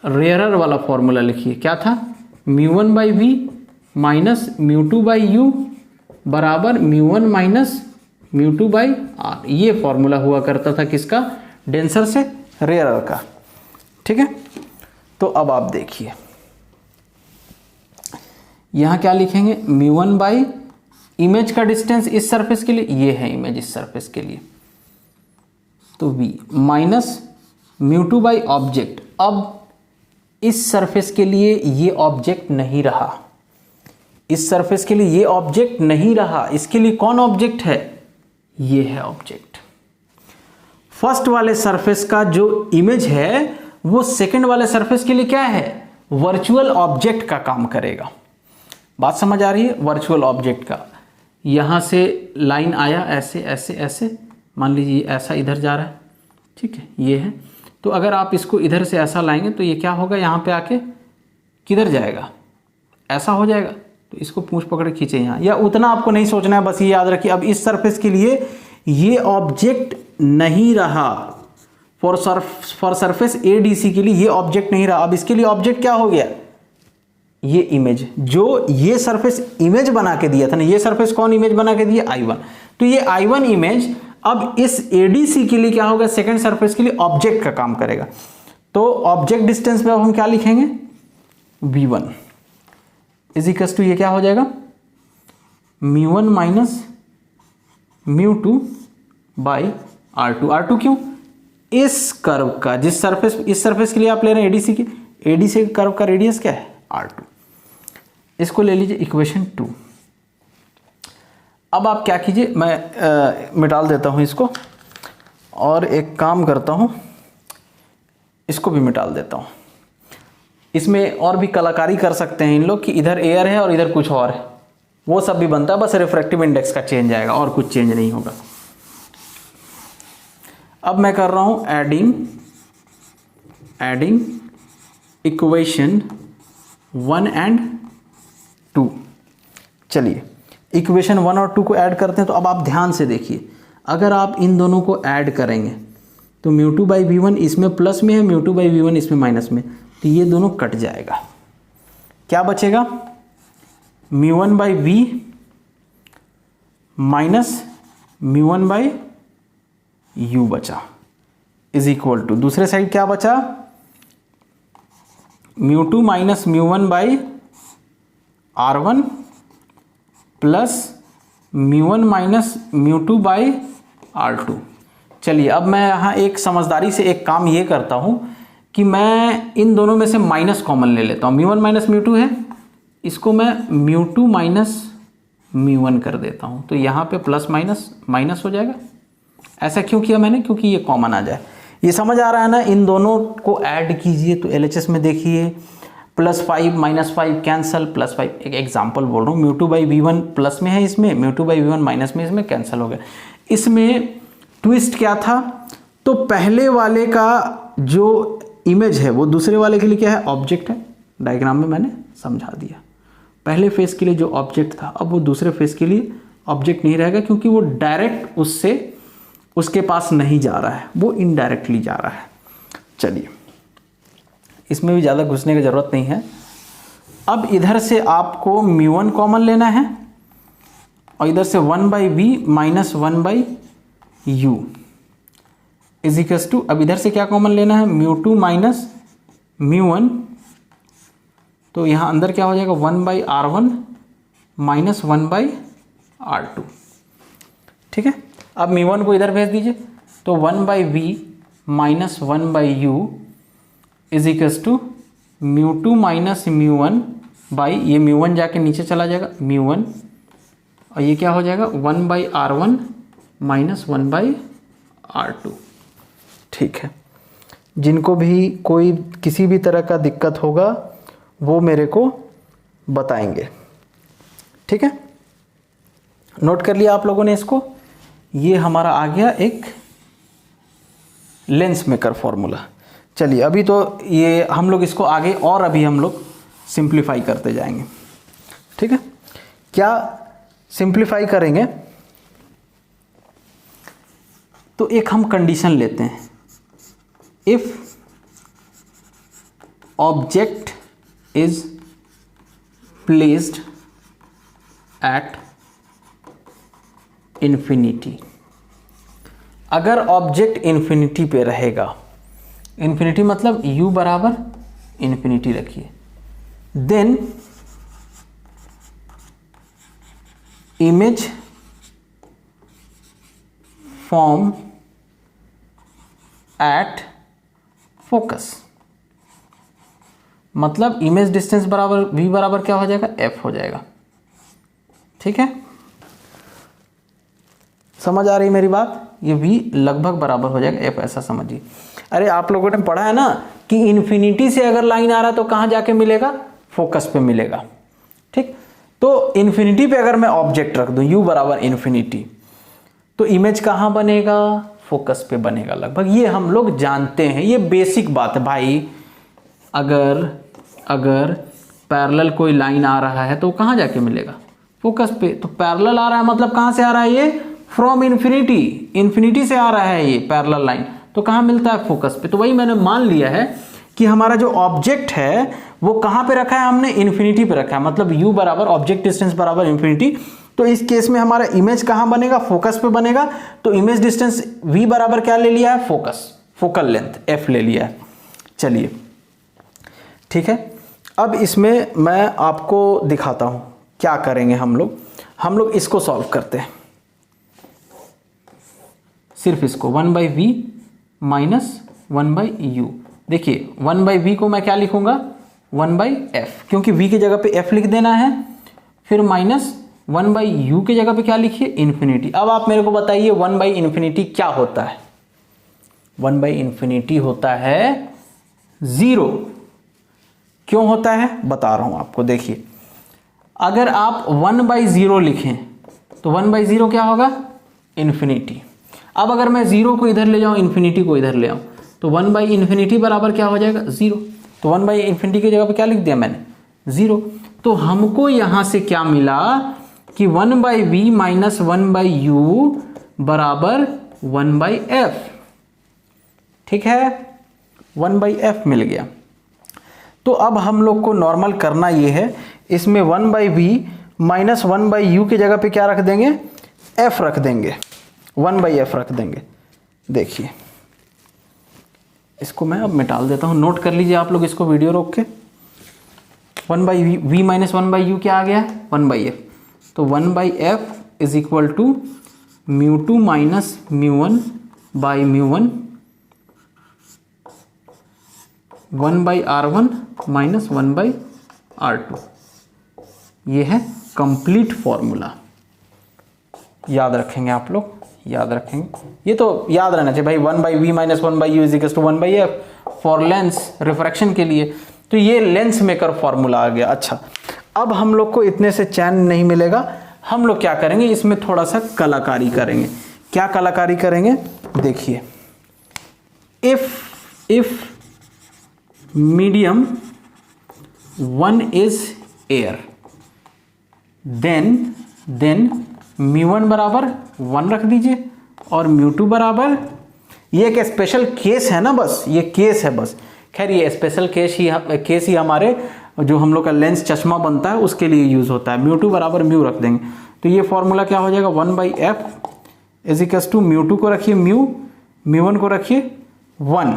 रेयरर वाला फॉर्मूला लिखिए, क्या था, μ1 by V minus μ2 by U बराबर μ1 माइनस μ2 बाई R। ये फॉर्मूला हुआ करता था किसका, डेंसर से रेयरर का, ठीक है। तो अब आप देखिए, यहां क्या लिखेंगे, μ1 बाई इमेज का डिस्टेंस इस सरफेस के लिए, ये है इमेज इस सरफेस के लिए, तो V माइनस μ2 बाई ऑब्जेक्ट। अब इस सरफेस के लिए ये ऑब्जेक्ट नहीं रहा, इस सरफेस के लिए ये ऑब्जेक्ट नहीं रहा, इसके लिए कौन ऑब्जेक्ट है, ये है ऑब्जेक्ट। फर्स्ट वाले सरफेस का जो इमेज है वो सेकंड वाले सरफेस के लिए क्या है, वर्चुअल ऑब्जेक्ट का काम करेगा। बात समझ आ रही है, वर्चुअल ऑब्जेक्ट का। यहां से लाइन आया ऐसे ऐसे ऐसे, मान लीजिए ऐसा इधर जा रहा है, ठीक है, ये है। तो अगर आप इसको इधर से ऐसा लाएंगे तो ये क्या होगा, यहाँ पे आके किधर जाएगा, ऐसा हो जाएगा। तो इसको पूंछ पकड़ खींचे यहाँ, या उतना आपको नहीं सोचना है, बस ये याद रखिए। अब इस सरफेस के लिए ये ऑब्जेक्ट नहीं रहा, फॉर सरफेस ADC के लिए ये ऑब्जेक्ट नहीं रहा। अब इसके लिए ऑब्जेक्ट क्या हो गया, ये इमेज, जो ये सरफेस इमेज बना के दिया था ना, ये सरफेस कौन इमेज बना के दिया, I1। तो ये I1 इमेज अब इस ADC के लिए क्या होगा, सेकंड सरफेस के लिए ऑब्जेक्ट का काम करेगा। तो ऑब्जेक्ट डिस्टेंस में अब हम क्या लिखेंगे, V1 इज इक्वल्स टू, ये क्या हो जाएगा, μ1 माइनस μ2 बाई R2 क्यों, इस कर्व का, जिस सरफेस, इस सरफेस के लिए आप ले रहे हैं ADC की, ADC कर्व का रेडियस क्या है, R2। इसको ले लीजिए इक्वेशन 2। अब आप क्या कीजिए, मैं मिटाल देता हूं इसको, और एक काम करता हूं, इसको भी मिटाल देता हूं। इसमें और भी कलाकारी कर सकते हैं इन लोग, कि इधर एयर है और इधर कुछ और है, वो सब भी बनता है, बस रिफ्रैक्टिव इंडेक्स का चेंज आएगा और कुछ चेंज नहीं होगा। अब मैं कर रहा हूं एडिंग इक्वेशन 1 एंड 2। चलिए इक्वेशन 1 और 2 को ऐड करते हैं। तो अब आप ध्यान से देखिए, अगर आप इन दोनों को ऐड करेंगे तो μ2 बाई V1 इसमें प्लस में है, μ2 बाई V1 इसमें माइनस में, तो ये दोनों कट जाएगा। क्या बचेगा, μ1 by V minus μ1 by U बचा, इज इक्वल टू, दूसरे साइड क्या बचा, μ2 minus μ1 by R1 plus μ1 minus μ2 by R2। चलिए अब मैं यहाँ एक समझदारी से एक काम ये करता हूँ कि मैं इन दोनों में से माइनस कॉमन ले लेता हूँ। μ1 माइनस μ2 है, इसको मैं μ2 माइनस μ1 कर देता हूँ, तो यहाँ पे प्लस माइनस माइनस हो जाएगा। ऐसा क्यों किया मैंने, क्योंकि ये कॉमन आ जाए। ये समझ आ रहा है ना? इन दोनों को ऐड कीजिए तो LHS में देखिए +5 -5 कैंसल, +5 एक एग्जाम्पल बोल रहा हूँ, μ2/v1 प्लस में है, इसमें μ2/v1 माइनस में, इसमें कैंसिल हो गया। इसमें ट्विस्ट क्या था? तो पहले वाले का जो इमेज है वो दूसरे वाले के लिए क्या है? ऑब्जेक्ट है। डायग्राम में मैंने समझा दिया। पहले फेस के लिए जो ऑब्जेक्ट था अब वो दूसरे फेस के लिए ऑब्जेक्ट नहीं रहेगा, क्योंकि वो डायरेक्ट उसके पास नहीं जा रहा है, वो इनडायरेक्टली जा रहा है। चलिए, इसमें भी ज़्यादा घुसने की ज़रूरत नहीं है। अब इधर से आपको μ1 कॉमन लेना है और इधर से 1/v minus 1/u is equals to, अब इधर से क्या कॉमन लेना है? μ2 माइनस μ1, तो यहाँ अंदर क्या हो जाएगा? 1/r1 minus 1/r2। ठीक है, अब μ1 को इधर भेज दीजिए, तो 1/v minus 1/u is equals to μ2 minus μ1 by, ये μ1 जाके नीचे चला जाएगा μ1, और ये क्या हो जाएगा? 1/r1 minus 1/r2। ठीक है, जिनको भी कोई किसी भी तरह का दिक्कत होगा वो मेरे को बताएंगे। ठीक है, नोट कर लिया आप लोगों ने इसको? ये हमारा आ गया एक लेंस मेकर फॉर्मूला। चलिए, अभी तो ये हम लोग इसको आगे और अभी हम लोग सिंप्लीफाई करते जाएंगे। ठीक है, क्या सिंप्लीफाई करेंगे? तो एक हम कंडीशन लेते हैं, if object is placed at infinity. अगर ऑब्जेक्ट इन्फिनिटी पे रहेगा, इन्फिनिटी मतलब u बराबर इन्फिनिटी रखिए, then image form at focus, मतलब इमेज डिस्टेंस बराबर v बराबर क्या हो जाएगा? f हो जाएगा। ठीक है, समझ आ रही मेरी बात? ये v लगभग बराबर हो जाएगा f, ऐसा समझिए। अरे आप लोगों ने पढ़ा है ना कि इन्फिनिटी से अगर लाइन आ रहा है तो कहाँ जाके मिलेगा? फोकस पे मिलेगा। ठीक, तो इन्फिनिटी पे अगर मैं ऑब्जेक्ट रख दूं u बराबर इन्फिनिटी, तो इमेज कहाँ बनेगा? फोकस पे बनेगा लगभग। ये हम लोग जानते हैं, ये बेसिक बात है भाई। अगर पैरेलल कोई लाइन आ रहा है तो कहाँ जाके मिलेगा? फोकस पे। तो पैरेलल आ रहा है मतलब कहाँ से आ रहा है? ये फ्रॉम इन्फिनिटी, इन्फिनिटी से आ रहा है ये पैरेलल लाइन, तो कहाँ मिलता है? फोकस पे। तो वही मैंने मान लिया है कि हमारा जो ऑब्जेक्ट है वो कहाँ पे रखा है? हमने इन्फिनिटी पे रखा है, मतलब u बराबर ऑब्जेक्ट डिस्टेंस बराबर इन्फिनिटी। तो इस केस में हमारा इमेज कहाँ बनेगा? फोकस पे बनेगा। तो इमेज डिस्टेंस v बराबर क्या ले लिया है? फोकस, फोकल लेंथ f ले लिया है। चलिए, ठीक है, अब इसमें मैं आपको दिखाता हूँ क्या करेंगे हम लोग इसको सॉल्व करते हैं। सिर्फ इसको 1/v माइनस 1/u। देखिए 1/v को मैं क्या लिखूंगा? 1/f, क्योंकि v की जगह पे f लिख देना है, फिर माइनस 1/u की जगह पे क्या लिखिए? इन्फिनिटी। अब आप मेरे को बताइए 1/इन्फिनिटी क्या होता है? 1/इन्फिनिटी होता है 0। क्यों होता है बता रहा हूं आपको। देखिए, अगर आप 1/0 लिखें तो 1/0 क्या होगा? इन्फिनिटी। अब अगर मैं 0 को इधर ले जाऊं, इन्फिनिटी को इधर ले आऊं, तो 1/इन्फिनिटी बराबर क्या हो जाएगा? 0। तो 1/इन्फिनिटी की जगह पे क्या लिख दिया मैंने? 0। तो हमको यहां से क्या मिला कि 1/v माइनस 1/u बराबर 1/f। ठीक है, 1/f मिल गया। तो अब हम लोग को नॉर्मल करना ये है, इसमें 1/v माइनस 1/u की जगह पे क्या रख देंगे? f रख देंगे, 1/f रख देंगे। देखिए, इसको मैं अब मिटाल देता हूँ, नोट कर लीजिए आप लोग इसको वीडियो रोक के। 1/v माइनस 1/u क्या आ गया? 1/f। तो 1/f is equal to μ2 minus μ1 by μ1 1/r1 minus 1/r2। ये है कंप्लीट फॉर्मूला, याद रखेंगे आप लोग, याद रखेंगे, ये तो याद रहना चाहिए भाई, 1/v - 1/u = 1/f for Lenz refraction के लिए। तो ये लेंस मेकर फॉर्मूला आ गया। अच्छा, अब हम लोग को इतने से चैन नहीं मिलेगा, हम लोग क्या करेंगे, इसमें थोड़ा सा कलाकारी करेंगे। क्या कलाकारी करेंगे, देखिए, if medium 1 is air then μ1 बराबर 1 रख दीजिए और μ2 बराबर, ये एक स्पेशल केस है ना, बस ये केस है बस। खैर ये स्पेशल केस ही हमारे जो हम लोग का लेंस चश्मा बनता है उसके लिए यूज होता है। μ2 बराबर μ रख देंगे, तो ये फॉर्मूला क्या हो जाएगा, 1/f = μ2 को रखिए μ1 को रखिए 1,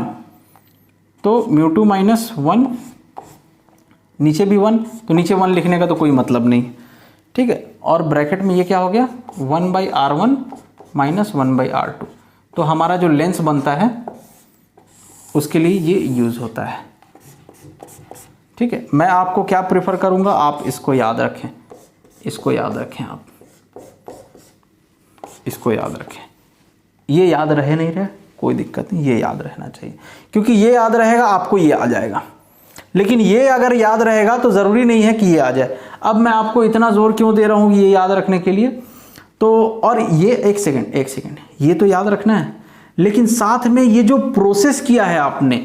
तो μ2 - 1, नीचे भी 1, तो नीचे 1 लिखने का तो कोई मतलब नहीं, ठीक है। और ब्रैकेट में ये क्या हो गया, 1/r1 - 1/r2। तो हमारा जो लेंस बनता है उसके लिए ये यूज़ होता है, ठीक है। मैं आपको क्या प्रेफर करूँगा, आप इसको याद रखें, इसको याद रखें, आप इसको याद रखें। ये याद रहे नहीं रहे कोई दिक्कत नहीं, ये याद रहना चाहिए, क्योंकि ये याद रहेगा आपको ये आ जाएगा। लेकिन ये अगर याद रहेगा तो ज़रूरी नहीं है कि ये आ जाए। अब मैं आपको इतना ज़ोर क्यों दे रहा हूँ ये याद रखने के लिए, तो और ये एक सेकंड, ये तो याद रखना है, लेकिन साथ में ये जो प्रोसेस किया है आपने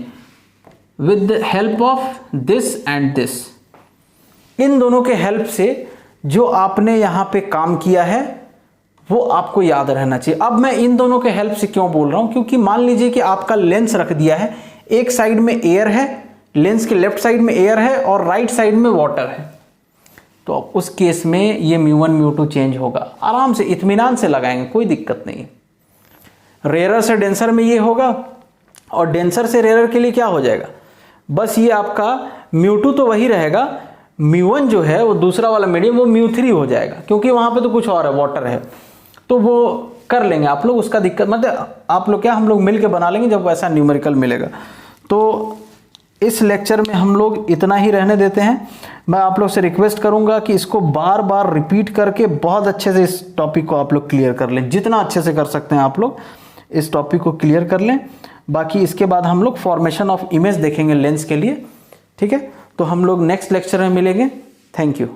with the help of this and this, इन दोनों के हेल्प से जो आपने यहाँ पे काम किया है वो आपको याद रहना चाहिए। अब मैं इन दोनों के हेल्प से क्यों बोल रहा हूँ, क्योंकि मान लीजिए कि आपका लेंस रख दिया है, एक साइड में एयर है, लेंस के लेफ्ट साइड में एयर है और राइट साइड में वाटर है, तो उस केस में ये μ1 μ2 चेंज होगा। आराम से इत्मीनान से लगाएंगे, कोई दिक्कत नहीं। रेयर से डेंसर में ये होगा और डेंसर से रेयर के लिए क्या हो जाएगा, बस ये आपका μ2 तो वही रहेगा, μ1 जो है वो दूसरा वाला मीडियम वो μ3 हो जाएगा, क्योंकि वहाँ पे तो कुछ और है, वाटर है, तो वो कर लेंगे आप लोग, उसका दिक्कत मतलब आप लोग क्या, हम लोग मिल के बना लेंगे जब वैसा न्यूमेरिकल मिलेगा। तो इस लेक्चर में हम लोग इतना ही रहने देते हैं। मैं आप लोग से रिक्वेस्ट करूंगा कि इसको बार बार रिपीट करके बहुत अच्छे से इस टॉपिक को आप लोग क्लियर कर लें, जितना अच्छे से कर सकते हैं आप लोग इस टॉपिक को क्लियर कर लें। बाकी इसके बाद हम लोग फॉर्मेशन ऑफ इमेज देखेंगे लेंस के लिए, ठीक है। तो हम लोग नेक्स्ट लेक्चर में मिलेंगे। Thank you.